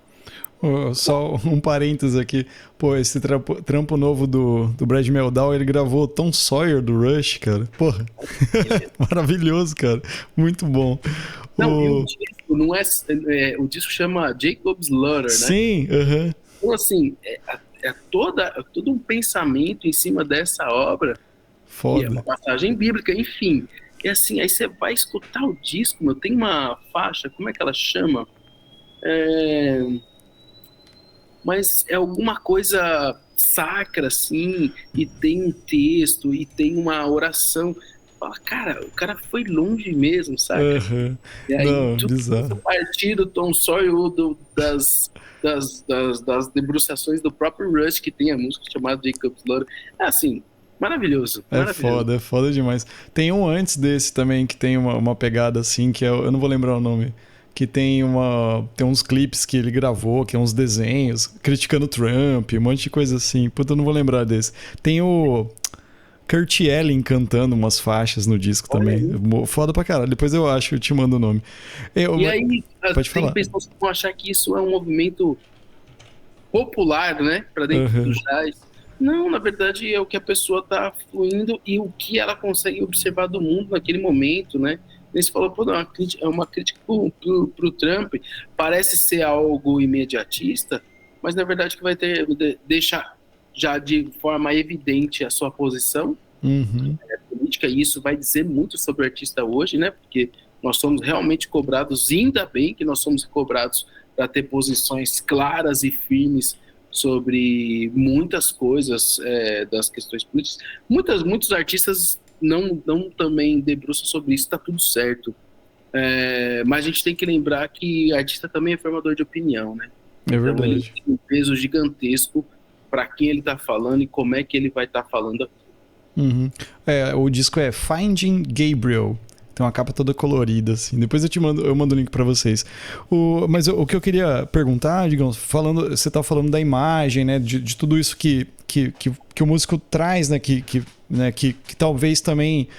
Só um parênteses aqui. Pô, esse trampo novo do Brad Mehldau, ele gravou Tom Sawyer do Rush, cara. Porra. Maravilhoso, cara. Muito bom. Não, e o disco não o disco chama Jacob's Ladder, né? Sim, aham. Então, assim, todo um pensamento em cima dessa obra. Foda. E é uma passagem bíblica, enfim. E assim, aí você vai escutar o disco, meu, tem uma faixa, como é que ela chama? Mas é alguma coisa sacra, assim, e tem um texto, e tem uma oração. Fala, cara, o cara foi longe mesmo, sabe? Uhum. E aí, Não, tudo bizarro. a partir do Tom Sawyer ou das debruçações do próprio Rush, que tem a música chamada Jacob's Ladder. É assim, maravilhoso. É foda demais. Tem um antes desse também, que tem uma pegada assim, que eu não vou lembrar o nome. Que tem uns clipes que ele gravou, que é uns desenhos, criticando Trump, um monte de coisa assim. Puta, eu não vou lembrar desse. Tem o Kurt Elling cantando umas faixas no disco também. Foda pra caralho. Depois eu te mando o nome. E aí, pode falar. Tem pessoas que vão achar que isso é um movimento popular, né? Pra dentro do jazz. Não, na verdade é o que a pessoa tá fluindo e o que ela consegue observar do mundo naquele momento, né? Você falou, pô, é uma crítica pro Trump, parece ser algo imediatista, mas na verdade que vai deixar já de forma evidente a sua posição política, e isso vai dizer muito sobre o artista hoje, né? Porque nós somos realmente cobrados, e ainda bem que nós somos cobrados para ter posições claras e firmes sobre muitas coisas das questões políticas. Muitos artistas não também debruçam sobre isso, tá tudo certo. Mas a gente tem que lembrar que artista também é formador de opinião, né? É verdade. Então ele tem um peso gigantesco para quem ele tá falando e como é que ele vai estar falando aqui. O disco é Finding Gabriel. Tem uma capa toda colorida, assim. Depois eu mando o link pra vocês. Mas o que eu queria perguntar, digamos, você tá falando da imagem, né? De tudo isso que o músico traz, né? Que talvez também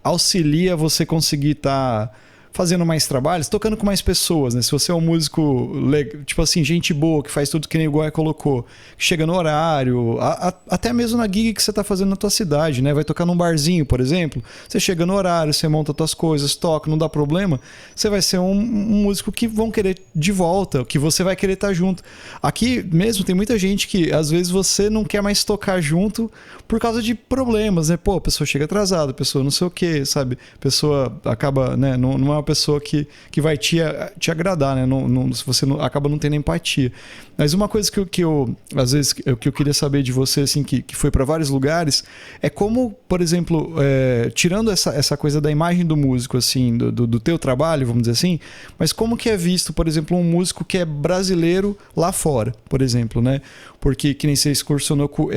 auxilia você conseguir estar fazendo mais trabalhos, tocando com mais pessoas, né? Se você é um músico, tipo assim, gente boa, que faz tudo que nem o Goya colocou, que chega no horário, até mesmo na gig que você tá fazendo na tua cidade, né? Vai tocar num barzinho, por exemplo, você chega no horário, você monta as tuas coisas, toca, não dá problema, você vai ser um músico que vão querer de volta, que você vai querer estar junto. Aqui mesmo tem muita gente que, às vezes, você não quer mais tocar junto por causa de problemas, né? Pô, a pessoa chega atrasada, a pessoa não sei o que, sabe? A pessoa acaba, né? Não é uma pessoa que vai te agradar, né? Se você acaba não tendo empatia. Mas uma coisa que eu às vezes, que eu queria saber de você, assim, que foi para vários lugares, é como, por exemplo, tirando essa coisa da imagem do músico, assim, do teu trabalho, vamos dizer assim, mas como que é visto, por exemplo, um músico que é brasileiro lá fora, por exemplo, né? Porque, que nem você excursionou com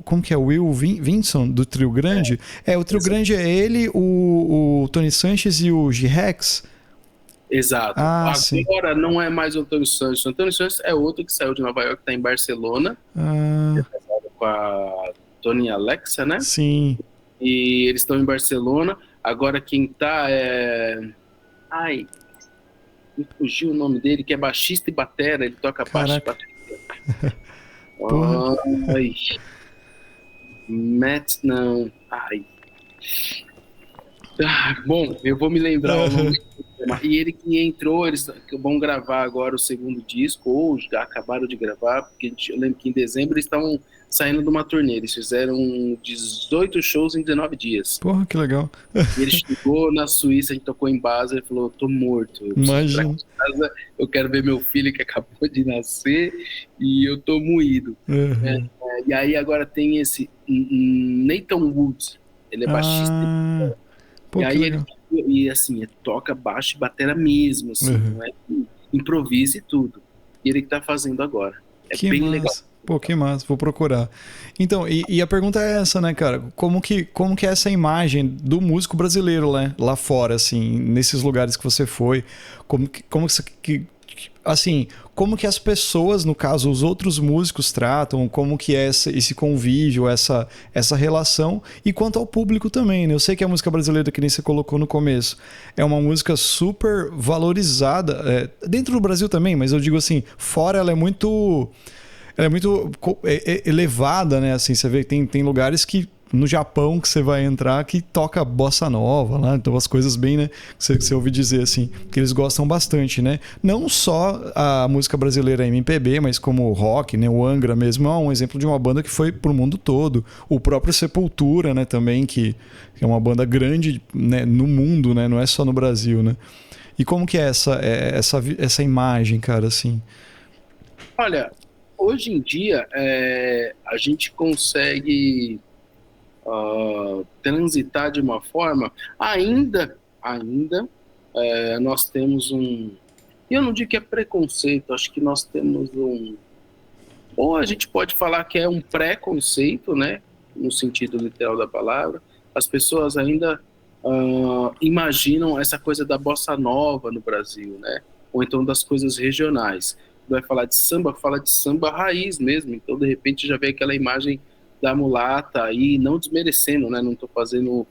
como que é? O Will Vinson, do Trio Grande? O Trio Grande é ele, o Tony Sanches e o G-Rex? Exato. Agora sim. Não é mais o Antônio Sanches. O Antônio Sanches é outro que saiu de Nova York, está em Barcelona. É casado com a Tony Alexa, né? Sim. E eles estão em Barcelona. Agora quem tá me fugiu o nome dele, que é baixista e batera. Ele toca baixo e batera. Matt, não. Bom, eu vou me lembrar o nome. E ele que entrou, eles vão gravar agora o segundo disco, ou já acabaram de gravar, porque eu lembro que em dezembro eles estavam saindo de uma turnê. Eles fizeram 18 shows em 19 dias. Porra, que legal. E ele chegou na Suíça, a gente tocou em Basel, ele falou, tô morto. Imagina. Eu quero ver meu filho que acabou de nascer e eu tô moído. E aí agora tem esse Nathan Woods, ele é baixista. Pô, e aí ele assim, toca baixo e batera mesmo, assim, não é improvisa e tudo. E ele que tá fazendo agora. É Que bem massa. legal. Pô, que massa, vou procurar. Então, e a pergunta é essa, né, cara? Como que é essa imagem do músico brasileiro, né? Lá fora, assim, nesses lugares que você foi? Assim, como que as pessoas, no caso, os outros músicos tratam, como que é esse convívio, essa relação, e quanto ao público também, né? Eu sei que a música brasileira, que nem você colocou no começo, é uma música super valorizada, dentro do Brasil também, mas eu digo assim, fora ela é muito elevada, né? Assim, você vê que tem lugares que no Japão que você vai entrar que toca bossa nova lá, então as coisas bem, né? Que você ouve dizer assim, que eles gostam bastante, né? Não só a música brasileira MPB, mas como o rock, né? O Angra mesmo é um exemplo de uma banda que foi pro mundo todo. O próprio Sepultura, né? Também, que é uma banda grande, né? No mundo, né? Não é só no Brasil, né? E como que é essa imagem, cara, assim? Olha, hoje em dia a gente consegue transitar de uma forma, ainda nós temos eu não digo que é preconceito, acho que nós temos ou a gente pode falar que é um preconceito, né, no sentido literal da palavra. As pessoas ainda imaginam essa coisa da bossa nova no Brasil, né, ou então das coisas regionais. Vai falar de samba, fala de samba raiz mesmo, então de repente já vem aquela imagem da mulata aí, não desmerecendo, né, não estou fazendo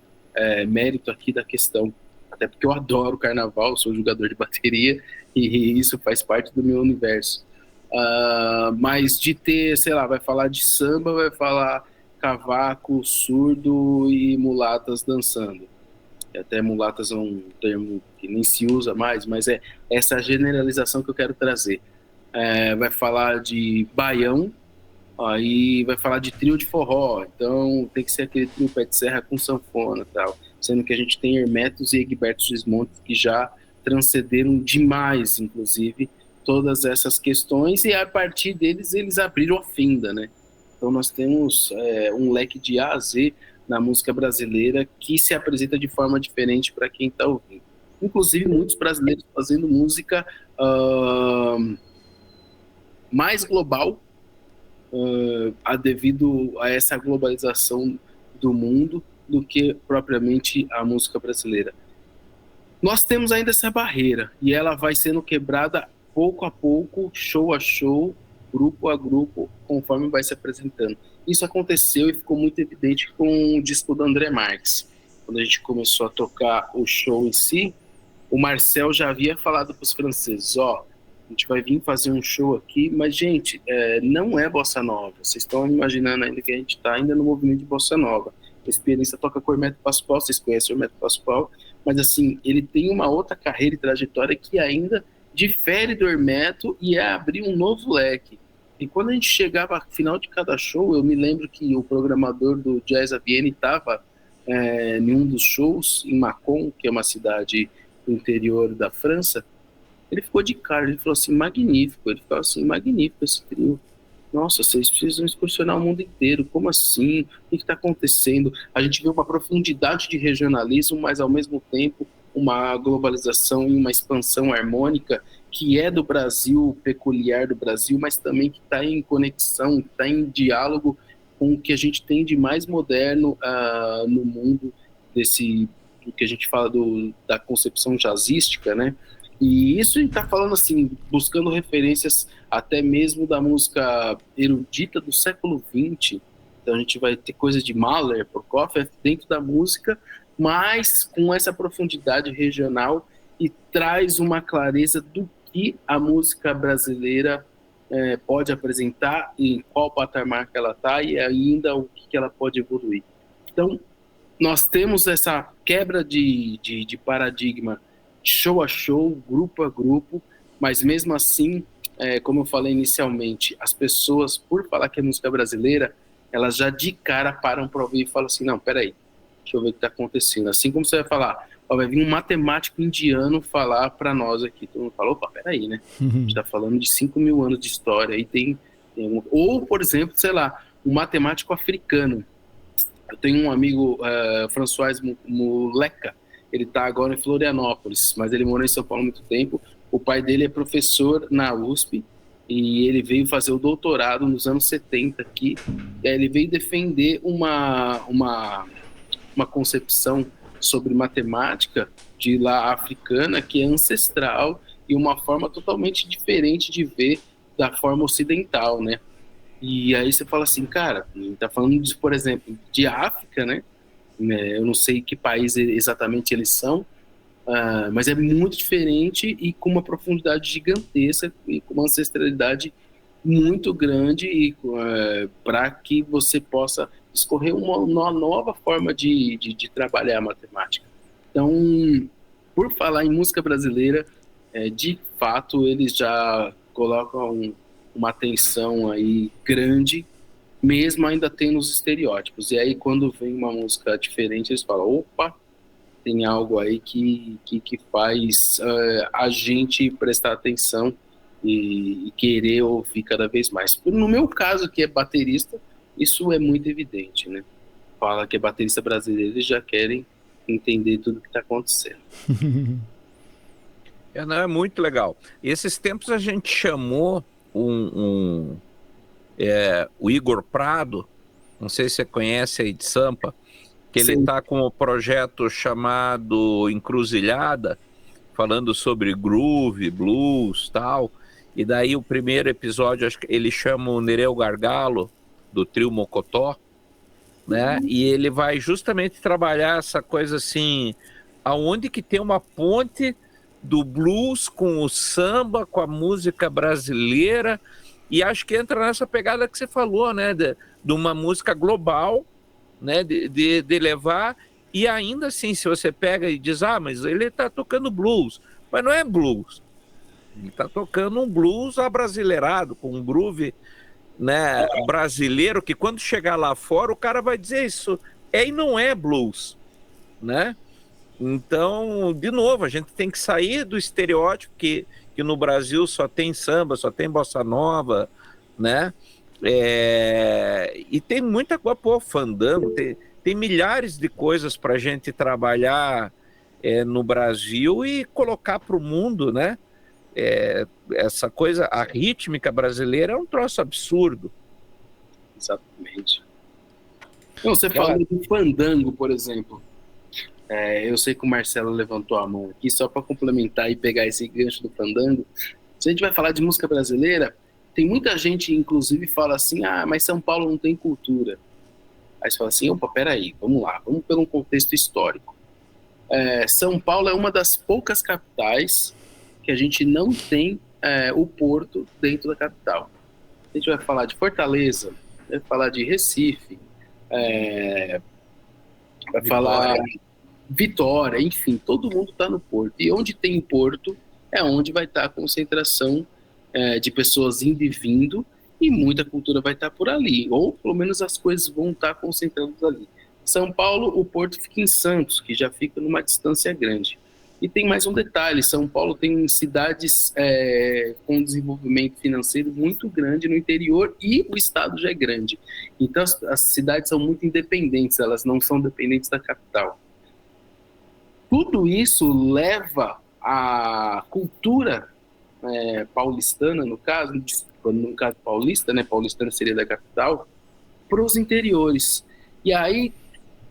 mérito aqui da questão, até porque eu adoro carnaval, sou jogador de bateria e isso faz parte do meu universo. Mas de ter, sei lá, vai falar de samba, vai falar cavaco, surdo e mulatas dançando. E até mulatas é um termo que nem se usa mais, mas é essa generalização que eu quero trazer. Vai falar de baião, aí vai falar de trio de forró, então tem que ser aquele trio pé de serra com sanfona e tal, sendo que a gente tem Hermetos e Egberto Gismonti que já transcenderam demais, inclusive, todas essas questões, e a partir deles eles abriram a fenda, né? Então nós temos um leque de A a Z na música brasileira que se apresenta de forma diferente para quem está ouvindo. Inclusive muitos brasileiros fazendo música mais global, devido a essa globalização do mundo, do que propriamente a música brasileira. Nós temos ainda essa barreira e ela vai sendo quebrada pouco a pouco, show a show, grupo a grupo, conforme vai se apresentando. Isso aconteceu e ficou muito evidente com o disco do André Marques. Quando a gente começou a tocar o show em si, o Marcel já havia falado para os franceses, a gente vai vir fazer um show aqui, mas, gente, não é bossa nova. Vocês estão imaginando ainda que a gente está ainda no movimento de bossa nova. Esse pianista toca com o Hermeto Pascoal, vocês conhecem o Hermeto Pascoal, mas, assim, ele tem uma outra carreira e trajetória que ainda difere do Hermeto e abrir um novo leque. E quando a gente chegava ao final de cada show, eu me lembro que o programador do Jazz à Vienne estava em um dos shows, em Mâcon, que é uma cidade do interior da França. Ele ficou de cara, ele falou assim, magnífico. Ele ficou assim, magnífico esse trio. Nossa, vocês precisam excursionar o mundo inteiro. Como assim? O que está acontecendo? A gente vê uma profundidade de regionalismo, mas ao mesmo tempo uma globalização e uma expansão harmônica que é do Brasil, peculiar do Brasil, mas também que está em conexão, está em diálogo com o que a gente tem de mais moderno no mundo, do que a gente fala da concepção jazzística, né? E isso a gente está falando assim, buscando referências até mesmo da música erudita do século XX. Então a gente vai ter coisas de Mahler, Prokofiev dentro da música, mas com essa profundidade regional e traz uma clareza do que a música brasileira pode apresentar, em qual patamar que ela está e ainda o que ela pode evoluir. Então nós temos essa quebra de paradigma show a show, grupo a grupo, mas mesmo assim, como eu falei inicialmente, as pessoas, por falar que é música brasileira, elas já de cara param para ouvir e falam assim, não, peraí, deixa eu ver o que está acontecendo. Assim como você vai falar, vai vir um matemático indiano falar para nós aqui. Todo mundo fala, opa, peraí, né? A gente está falando de 5.000 anos de história. Aí ou, por exemplo, sei lá, um matemático africano. Eu tenho um amigo, François Muleca, ele está agora em Florianópolis, mas ele morou em São Paulo há muito tempo. O pai dele é professor na USP e ele veio fazer o doutorado nos anos 70 aqui. E aí ele veio defender uma concepção sobre matemática de lá africana que é ancestral e uma forma totalmente diferente de ver da forma ocidental, né? E aí você fala assim, cara, a gente tá falando, por exemplo, de África, né? Eu não sei que país exatamente eles são, mas é muito diferente e com uma profundidade gigantesca e com uma ancestralidade muito grande e para que você possa escorrer uma nova forma de trabalhar a matemática. Então, por falar em música brasileira, de fato eles já colocam uma atenção aí grande, mesmo ainda tendo os estereótipos. E aí quando vem uma música diferente, eles falam, opa, tem algo aí que faz a gente prestar atenção e querer ouvir cada vez mais. No meu caso, que é baterista, isso é muito evidente, né? Fala que é baterista brasileiro, eles já querem entender tudo que está acontecendo. Não, é muito legal. Esses tempos a gente chamou o Igor Prado, não sei se você conhece aí de Sampa, que ele está com um projeto chamado Encruzilhada, falando sobre groove, blues, tal. E daí o primeiro episódio, acho que ele chama o Nereu Gargalo, do trio Mocotó, né? E ele vai justamente trabalhar essa coisa assim, aonde que tem uma ponte do blues com o samba, com a música brasileira, e acho que entra nessa pegada que você falou, né? De uma música global, né? De levar, e ainda assim, se você pega e diz, mas ele está tocando blues, mas não é blues. Ele está tocando um blues abrasileirado, com um groove, né, brasileiro, que quando chegar lá fora, o cara vai dizer isso e não é blues, né? Então, de novo, a gente tem que sair do estereótipo que no Brasil só tem samba, só tem bossa nova, né? E tem muita coisa, fandango, tem milhares de coisas para a gente trabalhar no Brasil e colocar para o mundo, né? Essa coisa, a rítmica brasileira é um troço absurdo. Exatamente. Não, você falou do fandango, por exemplo. Eu sei que o Marcelo levantou a mão aqui, só para complementar e pegar esse gancho do fandango. Se a gente vai falar de música brasileira, tem muita gente, inclusive, fala assim, mas São Paulo não tem cultura. Aí você fala assim, opa, peraí, vamos lá, vamos pelo um contexto histórico. São Paulo é uma das poucas capitais que a gente não tem o porto dentro da capital. A gente vai falar de Fortaleza, vai falar de Recife, vai falar Vitória, enfim, todo mundo está no porto. E onde tem porto é onde vai estar a concentração de pessoas indo e vindo, e muita cultura vai estar por ali, ou pelo menos as coisas vão estar concentradas ali. São Paulo, o porto fica em Santos, que já fica numa distância grande. E tem mais um detalhe, São Paulo tem cidades com desenvolvimento financeiro muito grande no interior e o estado já é grande. Então as cidades são muito independentes, elas não são dependentes da capital. Tudo isso leva a cultura paulistana, no caso paulista, né, paulistana seria da capital, para os interiores. E aí,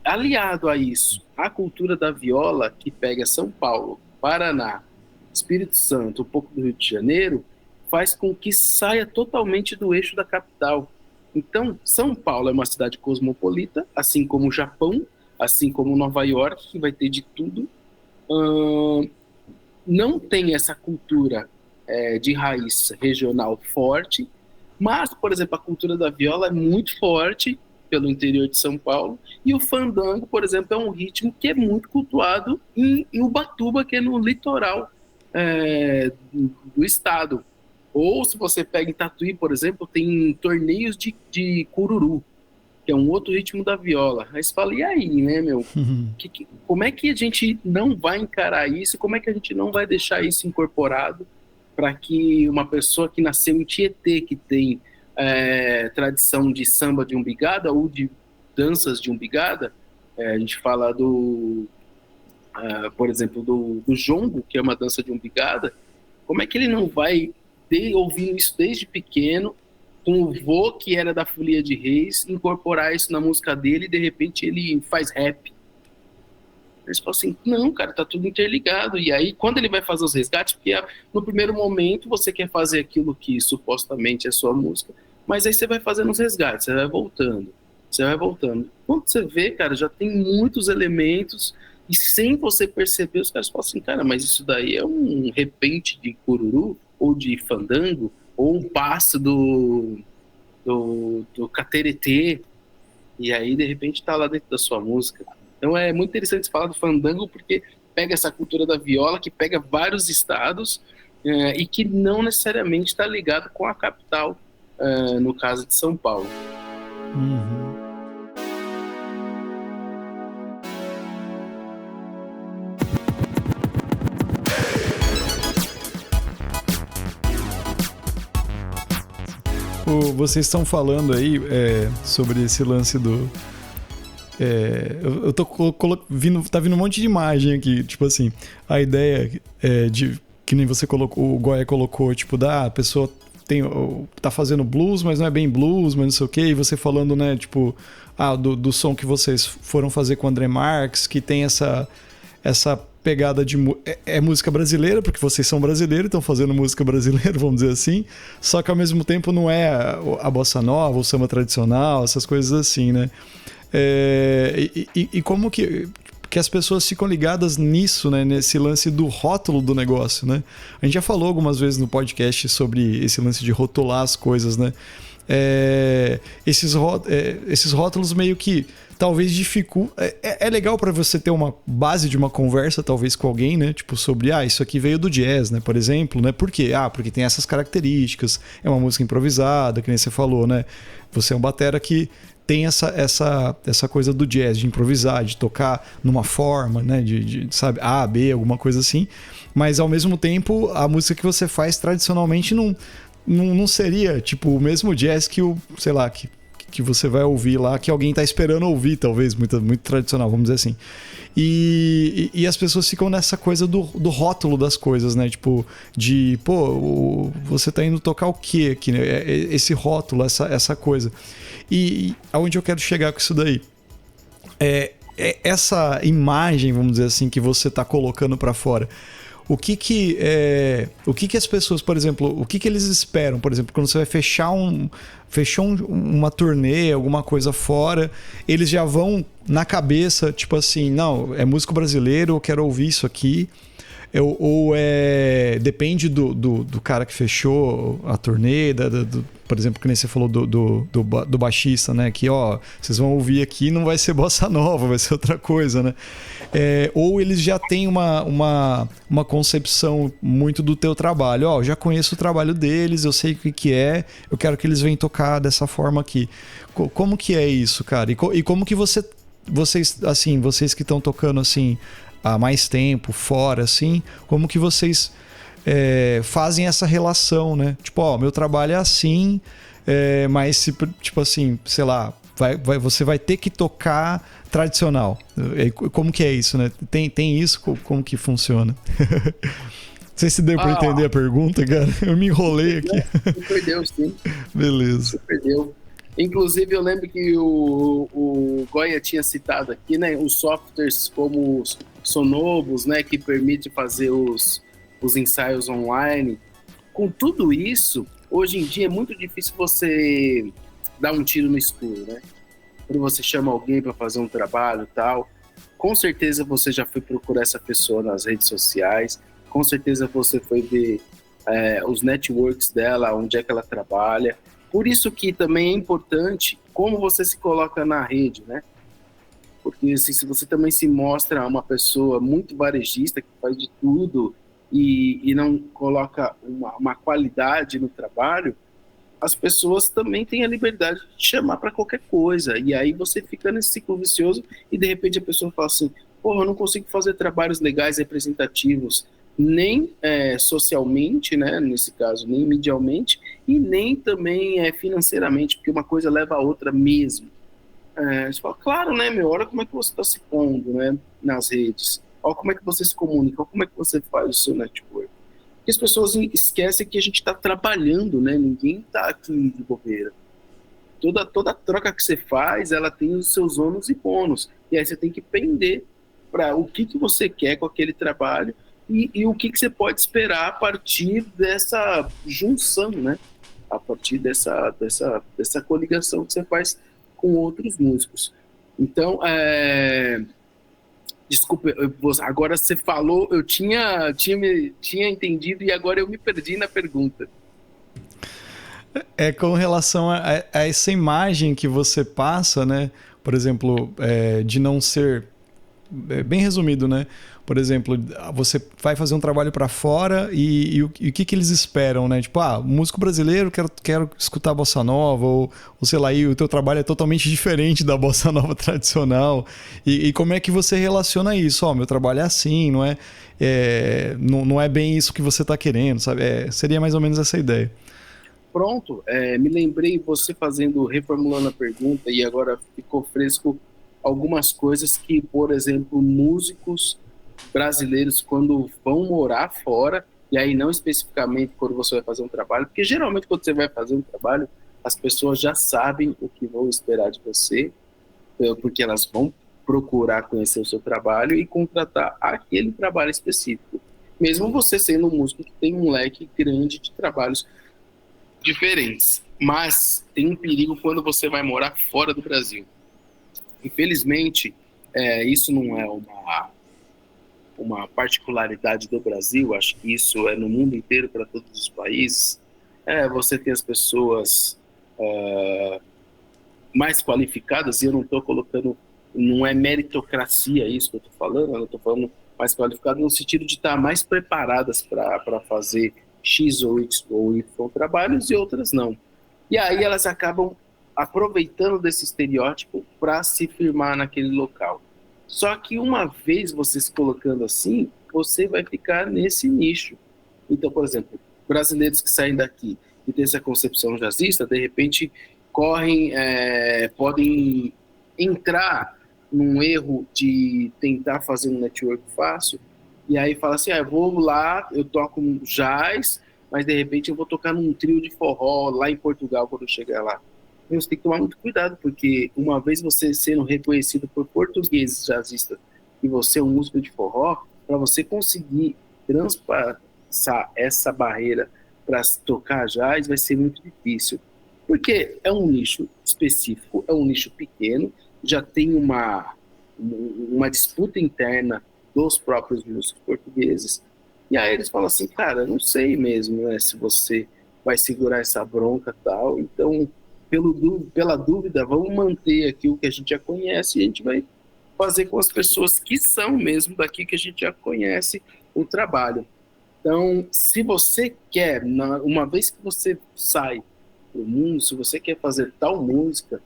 aliado a isso, a cultura da viola, que pega São Paulo, Paraná, Espírito Santo, um pouco do Rio de Janeiro, faz com que saia totalmente do eixo da capital. Então, São Paulo é uma cidade cosmopolita, assim como o Japão, assim como Nova York, que vai ter de tudo. Não tem essa cultura de raiz regional forte, mas, por exemplo, a cultura da viola é muito forte pelo interior de São Paulo, e o fandango, por exemplo, é um ritmo que é muito cultuado em Ubatuba, que é no litoral do estado. Ou se você pega em Tatuí, por exemplo, tem torneios de cururu, que é um outro ritmo da viola. Aí você fala, e aí, né, meu? Como é que a gente não vai encarar isso? Como é que a gente não vai deixar isso incorporado para que uma pessoa que nasceu em Tietê, que tem tradição de samba de umbigada ou de danças de umbigada, a gente fala por exemplo, do jongo, que é uma dança de umbigada, como é que ele não vai ouvindo isso desde pequeno, com o vô que era da Folia de Reis, incorporar isso na música dele e de repente ele faz rap. Eles falam assim, não, cara, tá tudo interligado. E aí, quando ele vai fazer os resgates, porque no primeiro momento você quer fazer aquilo que supostamente é sua música, mas aí você vai fazendo os resgates, você vai voltando. Quando você vê, cara, já tem muitos elementos e sem você perceber, os caras falam assim, cara, mas isso daí é um repente de cururu ou de fandango ou um passo do cateretê, e aí, de repente, tá lá dentro da sua música. Então é muito interessante falar do fandango, porque pega essa cultura da viola, que pega vários estados e que não necessariamente está ligado com a capital, no caso de São Paulo. Uhum. Vocês estão falando aí sobre esse lance do... eu tô tá vindo um monte de imagem aqui, tipo assim, a ideia de que nem você colocou, o Goya colocou, tipo, a pessoa tá fazendo blues, mas não é bem blues, mas não sei o quê, e você falando, né, tipo, do som que vocês foram fazer com o André Marques, que tem essa pegada de... É música brasileira, porque vocês são brasileiros, estão fazendo música brasileira, vamos dizer assim, só que ao mesmo tempo não é a bossa nova, o samba tradicional, essas coisas assim, né? E como que as pessoas ficam ligadas nisso, né? Nesse lance do rótulo do negócio, né? A gente já falou algumas vezes no podcast sobre esse lance de rotular as coisas, né? Esses rótulos meio que talvez dificultam. É legal para você ter uma base de uma conversa, talvez com alguém, né? Tipo, sobre, isso aqui veio do jazz, né? Por exemplo, né? Por quê? Porque tem essas características, é uma música improvisada, que nem você falou, né? Você é um batera que tem essa coisa do jazz, de improvisar, de tocar numa forma, né? De sabe, A, B, alguma coisa assim. Mas, ao mesmo tempo, a música que você faz tradicionalmente não seria, tipo, o mesmo jazz que sei lá, que você vai ouvir lá, que alguém tá esperando ouvir, talvez, muito, muito tradicional, vamos dizer assim. E as pessoas ficam nessa coisa do rótulo das coisas, né? Tipo, você tá indo tocar o quê aqui, né? Esse rótulo, essa coisa. E aonde eu quero chegar com isso daí? Essa imagem, vamos dizer assim, que você tá colocando pra fora. O que as pessoas, por exemplo, o que eles esperam, por exemplo, quando você vai fechou uma turnê, alguma coisa fora, eles já vão na cabeça, tipo assim, não, é músico brasileiro, eu quero ouvir isso aqui, depende do cara que fechou a turnê, por exemplo, que nem você falou do baixista, né, que vocês vão ouvir aqui, não vai ser bossa nova, vai ser outra coisa, né? Ou eles já têm uma concepção muito do teu trabalho. Eu já conheço o trabalho deles, eu sei o que é, eu quero que eles venham tocar dessa forma aqui. Como que é isso, cara? E como que vocês, assim, vocês que estão tocando assim há mais tempo, fora, assim, como que vocês fazem essa relação, né? Tipo, meu trabalho é assim, mas tipo assim, sei lá, você vai ter que tocar tradicional. Como que é isso, né? Tem isso? Como que funciona? Não sei se deu para entender a pergunta, cara. Eu me enrolei aqui. Você perdeu, sim. Beleza. Você perdeu. Inclusive, eu lembro que o Goya tinha citado aqui, né, os softwares como os Sonovos, né, que permite fazer os ensaios online. Com tudo isso, hoje em dia é muito difícil você dar um tiro no escuro, né? Quando você chama alguém para fazer um trabalho e tal, com certeza você já foi procurar essa pessoa nas redes sociais, com certeza você foi ver os networks dela, onde é que ela trabalha. Por isso que também é importante como você se coloca na rede, né? Porque assim, se você também se mostra uma pessoa muito varejista, que faz de tudo e não coloca uma qualidade no trabalho, as pessoas também têm a liberdade de te chamar para qualquer coisa. E aí você fica nesse ciclo vicioso e de repente a pessoa fala assim, eu não consigo fazer trabalhos legais, representativos, nem socialmente, né, nesse caso, nem medialmente, e nem também financeiramente, porque uma coisa leva a outra mesmo. Você fala, claro, né, olha como é que você está se pondo, né, nas redes, olha como é que você se comunica, olha como é que você faz o seu network. Porque as pessoas esquecem que a gente está trabalhando, né? Ninguém está aqui de bobeira. Toda troca que você faz, ela tem os seus ônus e bônus. E aí você tem que pender para o que você quer com aquele trabalho e o que você pode esperar a partir dessa junção, né? A partir dessa coligação que você faz com outros músicos. Então, desculpa, agora você falou, eu tinha entendido e agora eu me perdi na pergunta. É com relação a essa imagem que você passa, né? Por exemplo, de não ser... bem resumido, né? Por exemplo, você vai fazer um trabalho para fora e o que eles esperam, né? Tipo, músico brasileiro, quero escutar bossa nova, ou sei lá, e o teu trabalho é totalmente diferente da bossa nova tradicional. E como é que você relaciona isso? Meu trabalho é assim, não é bem isso que você está querendo, sabe? Seria mais ou menos essa ideia. Pronto, me lembrei você reformulando a pergunta e agora ficou fresco algumas coisas que, por exemplo, músicos brasileiros, quando vão morar fora, e aí não especificamente quando você vai fazer um trabalho, porque geralmente quando você vai fazer um trabalho, as pessoas já sabem o que vão esperar de você, porque elas vão procurar conhecer o seu trabalho e contratar aquele trabalho específico. Mesmo você sendo um músico que tem um leque grande de trabalhos diferentes. Mas tem um perigo quando você vai morar fora do Brasil. Infelizmente, isso não é uma particularidade do Brasil, acho que isso é no mundo inteiro, para todos os países. Você tem as pessoas mais qualificadas, e eu não estou colocando, não é meritocracia isso que eu estou falando, eu estou falando mais qualificado no sentido de estar mais preparadas para fazer X ou Y trabalhos e outras não. E aí elas acabam aproveitando desse estereótipo para se firmar naquele local. Só que uma vez você se colocando assim, você vai ficar nesse nicho. Então, por exemplo, brasileiros que saem daqui e têm essa concepção jazzista, de repente podem entrar num erro de tentar fazer um network fácil, e aí fala assim, eu vou lá, eu toco jazz, mas de repente eu vou tocar num trio de forró lá em Portugal quando eu chegar lá. Você tem que tomar muito cuidado, porque uma vez você sendo reconhecido por portugueses jazzistas e você é um músico de forró, para você conseguir transpassar essa barreira para tocar jazz vai ser muito difícil. Porque é um nicho específico, é um nicho pequeno, já tem uma disputa interna dos próprios músicos portugueses, e aí eles falam assim, cara, não sei mesmo, né, se você vai segurar essa bronca e tal, então, pela dúvida, vamos manter aqui o que a gente já conhece e a gente vai fazer com as pessoas que são mesmo daqui, que a gente já conhece o trabalho. Então, se você quer, uma vez que você sai para o mundo, se você quer fazer tal música,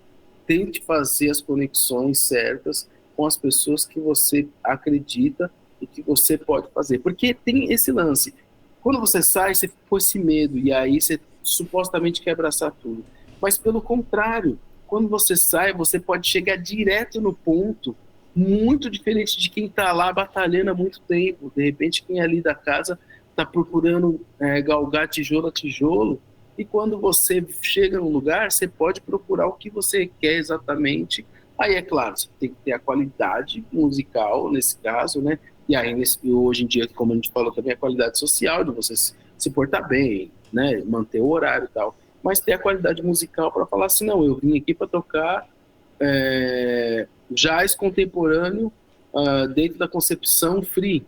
tente fazer as conexões certas com as pessoas que você acredita e que você pode fazer. Porque tem esse lance. Quando você sai, você ficou com esse medo e aí você supostamente quer abraçar tudo. Mas pelo contrário, quando você sai, você pode chegar direto no ponto, muito diferente de quem está lá batalhando há muito tempo. De repente, quem é ali da casa está procurando galgar tijolo a tijolo, e quando você chega no lugar, você pode procurar o que você quer exatamente. Aí, é claro, você tem que ter a qualidade musical, nesse caso, né? E aí, hoje em dia, como a gente falou também, a qualidade social, de você se portar bem, né? Manter o horário e tal. Mas ter a qualidade musical para falar assim, não, eu vim aqui para tocar jazz contemporâneo dentro da concepção free.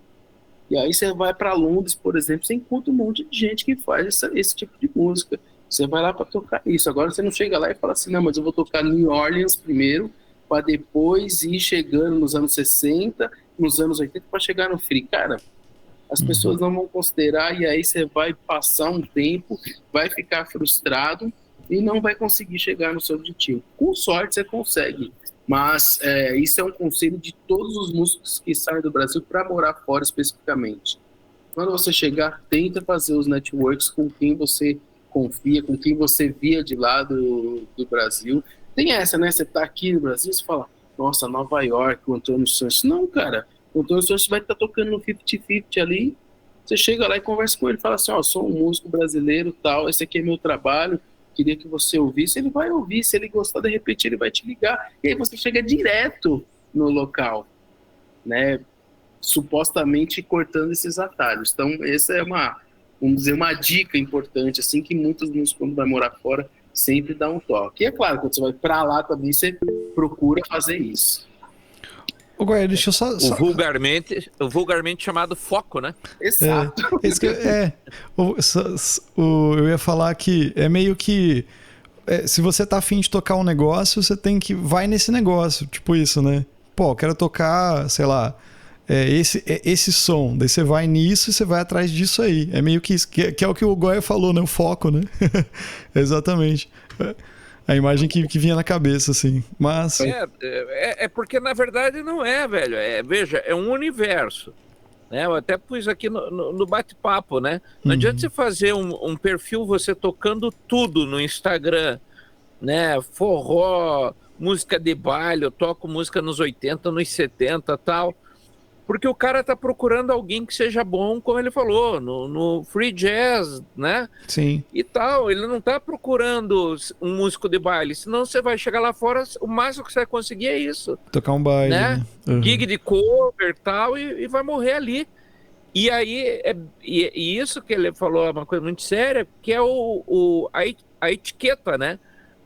E aí você vai para Londres, por exemplo, você encontra um monte de gente que faz esse tipo de música. Você vai lá para tocar isso. Agora você não chega lá e fala assim, não, mas eu vou tocar New Orleans primeiro, para depois ir chegando nos anos 60, nos anos 80, para chegar no free. Cara, as pessoas não vão considerar, e aí você vai passar um tempo, vai ficar frustrado e não vai conseguir chegar no seu objetivo. Com sorte você consegue, mas isso é um conselho de todos os músicos que saem do Brasil para morar fora especificamente. Quando você chegar, tenta fazer os networks com quem você confia, com quem você via de lá do Brasil. Tem essa, né? Você tá aqui no Brasil, você fala, nossa, Nova York, o Antônio Santos. Não, cara, o Antônio Santos vai estar tocando no 50-50 ali, Você chega lá e conversa com ele, fala assim, ó, sou um músico brasileiro, tal, esse aqui é meu trabalho, queria que você ouvisse. Ele vai ouvir, se ele gostar, de repente ele vai te ligar. E aí você chega direto no local, né? Supostamente cortando esses atalhos. Então, essa é vamos dizer, uma dica importante, assim, que muitos músicos, quando vai morar fora, sempre dá um toque. E é claro, quando você vai para lá também, você procura fazer isso. Ô, Goiás, deixa eu só... O vulgarmente chamado foco, né? Exato. Eu ia falar que é meio que... se você tá afim de tocar um negócio, você tem que... Vai nesse negócio, tipo isso, né? Pô, quero tocar, sei lá... esse som, daí você vai nisso e você vai atrás disso aí. É meio que isso, que é o que o Goya falou, né? O foco, né? Exatamente. A imagem que vinha na cabeça, assim. Mas... É porque, na verdade, não é, velho. Veja, é um universo. Né? Eu até pus aqui no bate-papo, né? Não adianta você fazer um perfil, você tocando tudo no Instagram, né? Forró, música de baile, eu toco música nos 80, nos 70 e tal. Porque o cara tá procurando alguém que seja bom, como ele falou, no free jazz, né? Sim. E tal, ele não tá procurando um músico de baile, senão você vai chegar lá fora, o máximo que você vai conseguir é isso. Tocar um baile, né? Uhum. Gig de cover e tal, e vai morrer ali. E aí, e isso que ele falou é uma coisa muito séria, que é a etiqueta, né?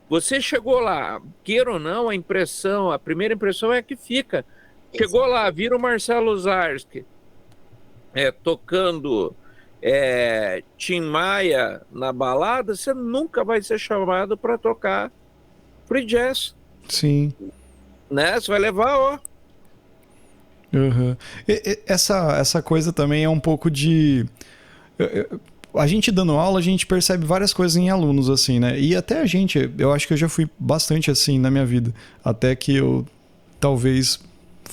Você chegou lá, queira ou não, a primeira impressão é a que fica. Chegou lá, vira o Marcelo Zarski tocando Tim Maia na balada, você nunca vai ser chamado para tocar free jazz. Sim. Né? Você vai levar, ó. Uhum. Essa coisa também é um pouco de... A gente dando aula, a gente percebe várias coisas em alunos, assim, né? E até a gente, eu acho que eu já fui bastante assim na minha vida. Até que eu, talvez...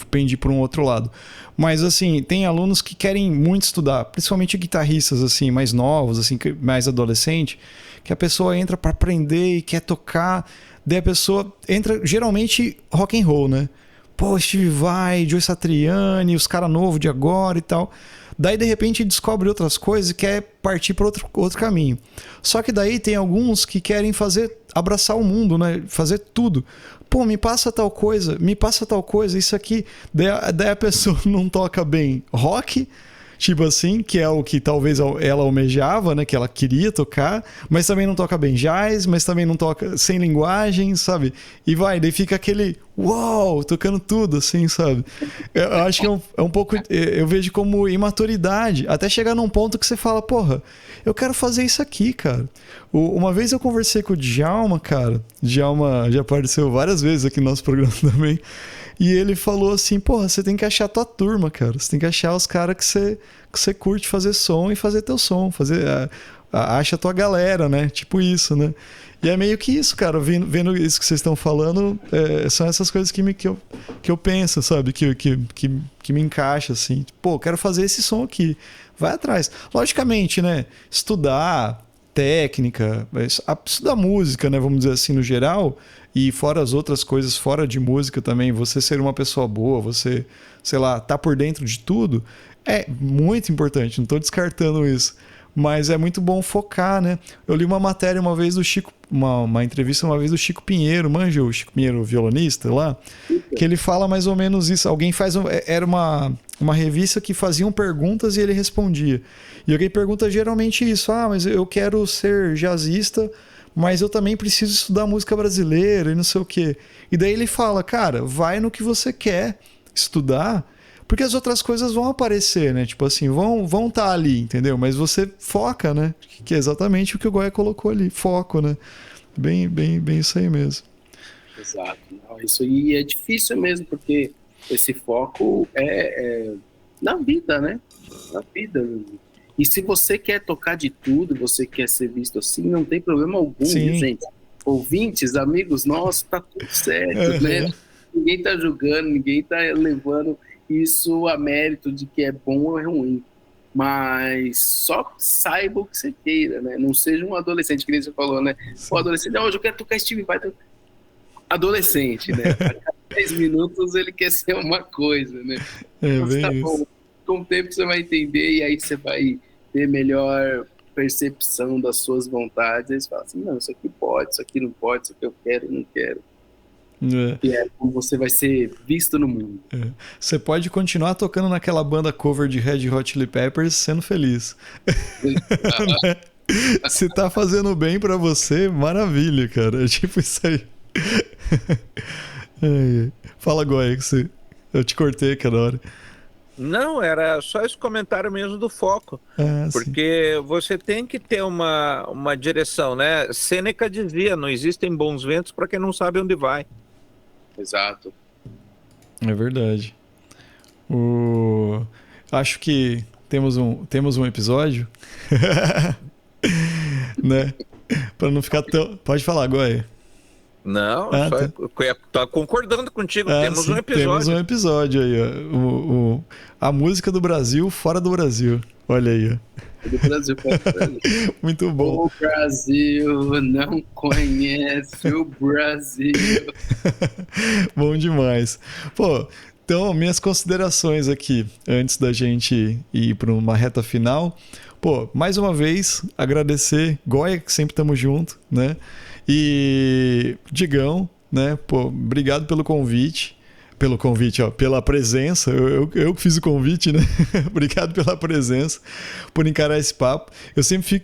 pendi por um outro lado. Mas, assim, tem alunos que querem muito estudar, principalmente guitarristas, assim, mais novos, assim, mais adolescente, que a pessoa entra para aprender e quer tocar, daí a pessoa entra, geralmente, rock and roll, né? Pô, Steve Vai, Joe Satriani, os caras novos de agora e tal. Daí, de repente, descobre outras coisas e quer partir para outro caminho. Só que daí tem alguns que querem abraçar o mundo, né? Fazer tudo. Pô, me passa tal coisa, isso aqui. Daí a pessoa não toca bem rock, tipo assim, que é o que talvez ela almejava, né? Que ela queria tocar, mas também não toca bem jazz, mas também não toca sem linguagem, sabe? E daí fica aquele uau, tocando tudo, assim, sabe? Eu acho que é um pouco, eu vejo como imaturidade, até chegar num ponto que você fala, porra, eu quero fazer isso aqui, cara. Uma vez eu conversei com o Djalma, cara, Djalma já apareceu várias vezes aqui no nosso programa também, e ele falou assim, porra, você tem que achar a tua turma, cara, você tem que achar os caras que você curte fazer som e fazer teu som, acha a tua galera, né? Tipo isso, né? E é meio que isso, cara, vendo isso que vocês estão falando, são essas coisas que eu penso, sabe? Que me encaixa, assim. Pô, quero fazer esse som aqui. Vai atrás. Logicamente, né? Estudar técnica, estudar música, né? Vamos dizer assim, no geral, e fora as outras coisas, fora de música também, você ser uma pessoa boa, você, sei lá, tá por dentro de tudo, é muito importante, não tô descartando isso. Mas é muito bom focar, né? Eu li uma matéria uma vez do Chico, uma entrevista uma vez do Chico Pinheiro, manja o Chico Pinheiro, violonista lá, que ele fala mais ou menos isso. Alguém era uma revista que faziam perguntas e ele respondia. E alguém pergunta geralmente isso, mas eu quero ser jazzista, mas eu também preciso estudar música brasileira e não sei o quê. E daí ele fala, cara, vai no que você quer estudar, porque as outras coisas vão aparecer, né? Tipo assim, vão estar ali, entendeu? Mas você foca, né? Que é exatamente o que o Goya colocou ali, foco, né? Bem isso aí mesmo. Exato. Isso aí é difícil mesmo, porque esse foco é na vida, né? Na vida. E se você quer tocar de tudo, você quer ser visto assim, não tem problema algum, viu, gente? Ouvintes, amigos nossos, tá tudo certo, né? Ninguém tá julgando, ninguém tá levando isso a mérito de que é bom ou é ruim, mas só saiba o que você queira, né? Não seja um adolescente, que nem você falou, né? O adolescente, hoje eu quero tocar Steve Vai. Adolescente, né? A cada 10 minutos ele quer ser uma coisa, né? Bem tá isso. bom. Com o tempo você vai entender e aí você vai ter melhor percepção das suas vontades. Aí você fala assim, não, isso aqui pode, isso aqui não pode, isso aqui eu quero, não quero. E é como você vai ser visto no mundo. Você pode continuar tocando naquela banda cover de Red Hot Chili Peppers sendo feliz. Se tá fazendo bem pra você, maravilha, cara. É tipo isso aí. Fala, Goya, que eu te cortei aquela hora. Não, era só esse comentário mesmo do foco. Porque você tem que ter uma direção, né? Sêneca dizia, não existem bons ventos para quem não sabe onde vai. Exato. É verdade. Acho que temos um episódio, né? Para não ficar tão... Pode falar, Goya. Não, tá concordando contigo. Temos um episódio. Temos um episódio aí, ó. A música do Brasil fora do Brasil. Olha aí, ó. Do Brasil fora do Brasil. Muito bom. O Brasil não conhece o Brasil. Bom demais. Pô, então, minhas considerações aqui, antes da gente ir para uma reta final. Pô, mais uma vez, agradecer, Goya, que sempre estamos juntos, né? E Digão, né? Pô, obrigado pelo convite. Pela presença. Eu que fiz o convite, né? Obrigado pela presença, por encarar esse papo. Eu sempre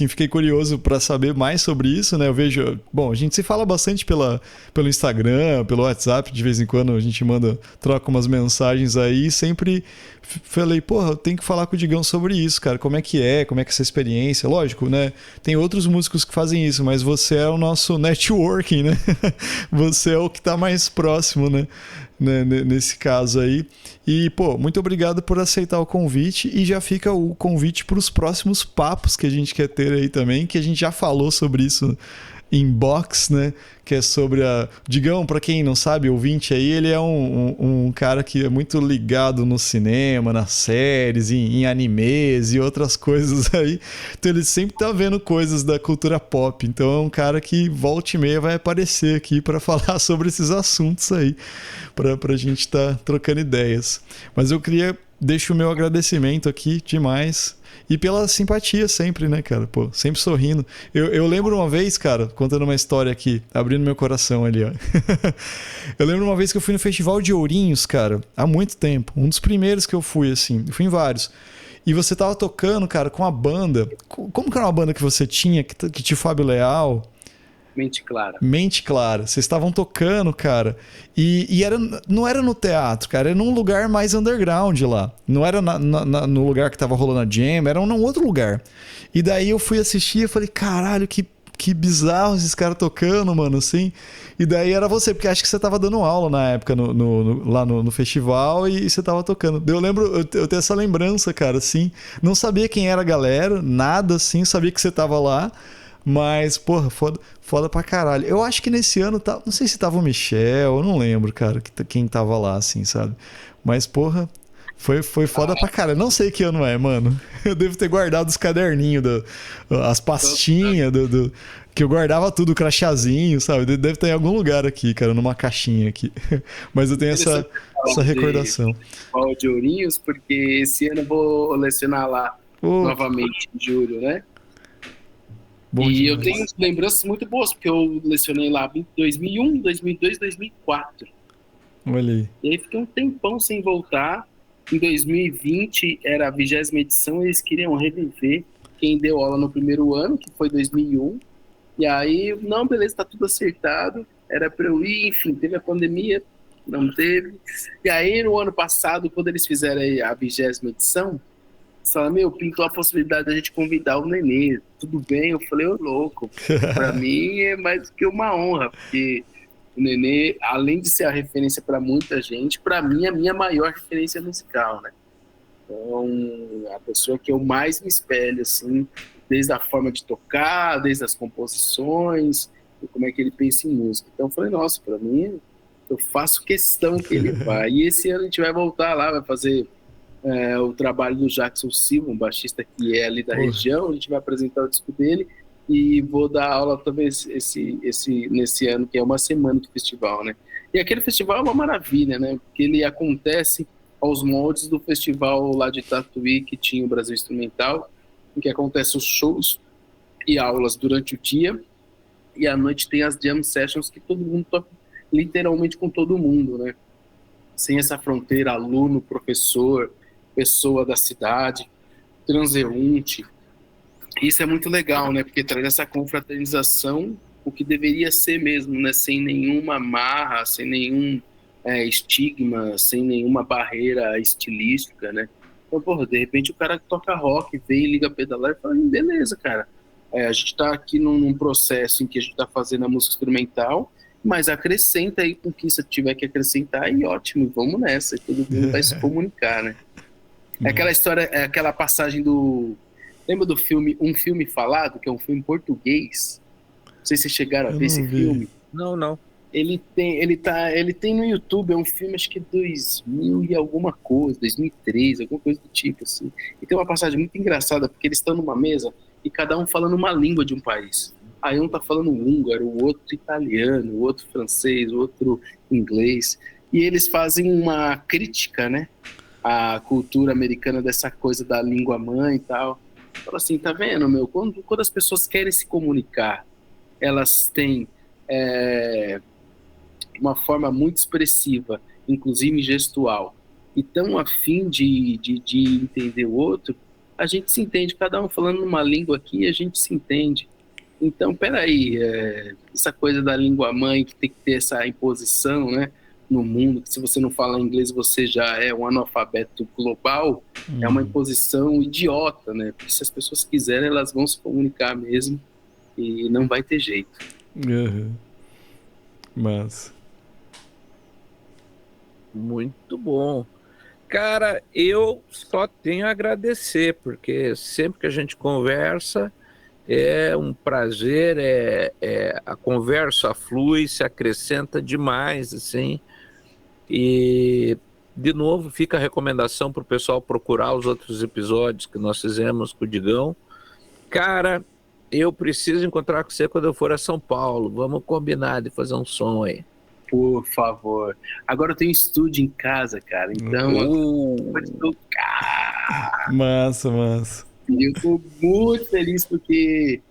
fiquei curioso para saber mais sobre isso, né? Eu vejo, bom, a gente se fala bastante pelo Instagram, pelo WhatsApp, de vez em quando a gente troca umas mensagens aí, e sempre falei, porra, eu tenho que falar com o Digão sobre isso, cara, como é que é essa experiência, lógico, né? Tem outros músicos que fazem isso, mas você é o nosso networking, né? Você é o que tá mais próximo, né? Nesse caso aí. E, pô, muito obrigado por aceitar o convite, e já fica o convite para os próximos papos que a gente quer ter aí também, que a gente já falou sobre isso em box, né? Que é sobre Digão, para quem não sabe, ouvinte aí, ele é um cara que é muito ligado no cinema, nas séries, em animes e outras coisas aí. Então ele sempre tá vendo coisas da cultura pop. Então é um cara que volta e meia vai aparecer aqui para falar sobre esses assuntos aí, pra gente tá trocando ideias. Mas eu deixo o meu agradecimento aqui demais. E pela simpatia sempre, né, cara? Pô, sempre sorrindo. Eu lembro uma vez, cara, contando uma história aqui, abrindo meu coração ali, ó. Eu lembro uma vez que eu fui no Festival de Ourinhos, cara, há muito tempo. Um dos primeiros que eu fui, assim. Eu fui em vários. E você tava tocando, cara, com a banda. Como que era uma banda que você tinha, que tinha o Fábio Leal? Mente Clara. Mente Clara. Vocês estavam tocando, cara. E não era no teatro, cara. Era num lugar mais underground lá. Não era no lugar que tava rolando a jam. Era num outro lugar. E daí eu fui assistir e falei, caralho, que bizarro esses caras tocando, mano, assim. E daí era você, porque acho que você tava dando aula na época lá no festival e você tava tocando. Eu lembro, eu tenho essa lembrança, cara, assim. Não sabia quem era a galera, nada, assim. Sabia que você tava lá. Mas, porra, foda pra caralho. Eu acho que nesse ano, não sei se tava o Michel, eu não lembro, cara, quem tava lá, assim, sabe? Mas, porra, foi foda pra caralho. Não sei que ano é, mano. Eu devo ter guardado os caderninhos, as pastinhas, que eu guardava tudo, o crachazinho, sabe? Deve estar em algum lugar aqui, cara, numa caixinha aqui. Mas eu tenho essa recordação. De Ourinhos, porque esse ano eu vou lecionar lá novamente em julho, né? Bom e demais. Eu tenho lembranças muito boas, porque eu lecionei lá em 2001, 2002, 2004. Olha aí. E aí fiquei um tempão sem voltar. Em 2020 era a 20ª edição, eles queriam reviver quem deu aula no primeiro ano, que foi 2001. E aí, não, beleza, tá tudo acertado. Era pra eu ir, enfim, teve a pandemia, não teve. E aí, no ano passado, quando eles fizeram a 20ª edição, falaram, pintou a possibilidade da gente convidar o Nenê. Tudo bem? Eu falei, louco. Pra mim é mais do que uma honra, porque o Nenê, além de ser a referência para muita gente, pra mim é a minha maior referência musical, né? Então, a pessoa que eu mais me espelho, assim, desde a forma de tocar, desde as composições, como é que ele pensa em música. Então eu falei, nossa, pra mim, eu faço questão que ele vá. E esse ano a gente vai voltar lá, vai fazer o trabalho do Jackson Silva, um baixista que é ali da região. A gente vai apresentar o disco dele e vou dar aula também nesse ano, que é uma semana do festival, né? E aquele festival é uma maravilha, né? Porque ele acontece aos moldes do festival lá de Tatuí, que tinha o Brasil Instrumental, em que acontecem os shows e aulas durante o dia, e à noite tem as jam sessions que todo mundo toca literalmente com todo mundo, né? Sem essa fronteira aluno, professor, pessoa da cidade, transeunte. Isso é muito legal, né? Porque traz essa confraternização, o que deveria ser mesmo, né? Sem nenhuma amarra, sem nenhum estigma, sem nenhuma barreira estilística, né? Então, porra, de repente o cara toca rock, vem, liga pedalar e fala, beleza, cara. A gente tá aqui num processo em que a gente tá fazendo a música instrumental, mas acrescenta aí com o que você tiver que acrescentar e ótimo, vamos nessa. E todo mundo vai se comunicar, né? É aquela história, é aquela passagem do... Lembra do filme Um Filme Falado, que é um filme português? Não sei se vocês chegaram a ver esse filme. Não. Ele tem no YouTube, é um filme, acho que 2000 e alguma coisa, 2003, alguma coisa do tipo, assim. E tem uma passagem muito engraçada, porque eles estão numa mesa e cada um falando uma língua de um país. Aí um tá falando húngaro, o outro italiano, o outro francês, o outro inglês. E eles fazem uma crítica, né, à cultura americana dessa coisa da língua mãe e tal. Fala assim, tá vendo, meu? Quando as pessoas querem se comunicar, elas têm uma forma muito expressiva, inclusive gestual, e tão afim de entender o outro, a gente se entende. Cada um falando uma língua aqui, a gente se entende. Então, peraí, essa coisa da língua mãe, que tem que ter essa imposição, né, no mundo, que se você não fala inglês você já é um analfabeto global, é uma imposição idiota, né? Porque se as pessoas quiserem, elas vão se comunicar mesmo e não vai ter jeito. Mas... Muito bom. Cara, eu só tenho a agradecer, porque sempre que a gente conversa, é um prazer, a conversa flui, se acrescenta demais, assim. E, de novo, fica a recomendação para o pessoal procurar os outros episódios que nós fizemos com o Digão. Cara, eu preciso encontrar com você quando eu for a São Paulo. Vamos combinar de fazer um som aí. Por favor. Agora eu tenho estúdio em casa, cara. Então, pode tocar. Massa. E eu tô muito feliz porque,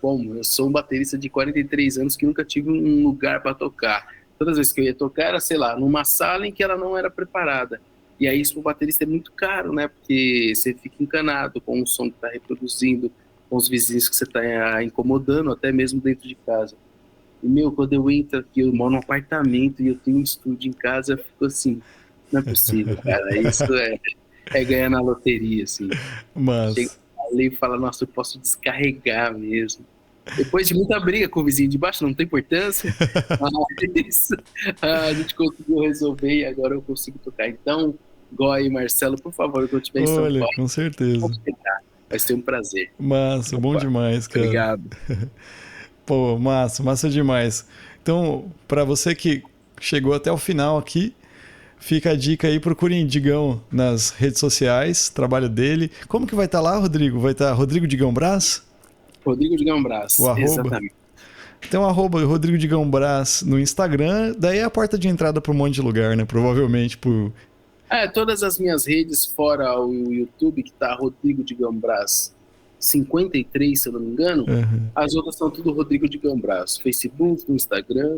bom, eu sou um baterista de 43 anos que nunca tive um lugar para tocar. Todas as vezes que eu ia tocar era, sei lá, numa sala em que ela não era preparada. E aí isso pro baterista é muito caro, né? Porque você fica encanado com o som que tá reproduzindo, com os vizinhos que você tá incomodando, até mesmo dentro de casa. E, meu, quando eu entro aqui, eu moro num apartamento e eu tenho um estúdio em casa, eu fico assim, não é possível, cara. Isso é ganhar na loteria, assim. Mas... Chega ali e fala, nossa, eu posso descarregar mesmo. Depois de muita briga com o vizinho de baixo, não tem importância, mas a gente conseguiu resolver e agora eu consigo tocar. Então, Goy e Marcelo, por favor, quando eu estiver em São Paulo, com certeza. vai ser um prazer. Massa, bom demais, cara. Obrigado. Pô, massa demais. Então, para você que chegou até o final aqui, fica a dica aí, procurem Digão nas redes sociais, trabalho dele. Como que vai estar lá, Rodrigo? Vai estar Rodrigo Digão Brás? Rodrigo Digão Brás, o arroba. Exatamente. Então, Rodrigo Digão Brás no Instagram, daí é a porta de entrada para um monte de lugar, né? Provavelmente por... todas as minhas redes, fora o YouTube, que tá Rodrigo Digão Brás 53, se eu não me engano, as outras são tudo Rodrigo Digão Brás. Facebook, no Instagram.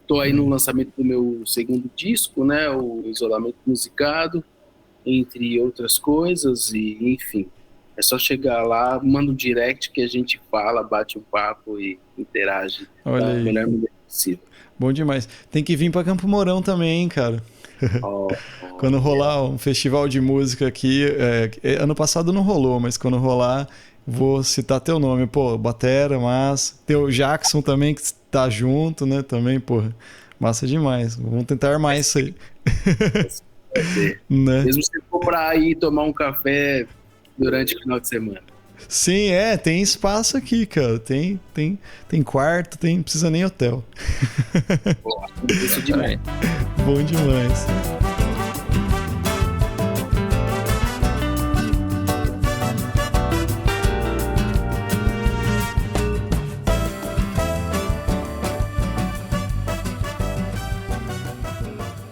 Tô aí no lançamento do meu segundo disco, né? O Isolamento Musicado, entre outras coisas, e enfim. É só chegar lá, manda um direct que a gente fala, bate um papo e interage da melhor maneira possível. Bom demais. Tem que vir para Campo Mourão também, hein, cara? Quando rolar um festival de música aqui, ano passado não rolou, mas quando rolar, vou citar teu nome. Pô, batera, massa. Tem o Jackson também, que tá junto, né? Também, porra, massa demais. Vamos tentar armar isso aí. Né? Mesmo se for pra ir tomar um café durante o final de semana. Sim, tem espaço aqui, cara. Tem quarto, não precisa nem hotel. Boa, isso demais. Bom demais.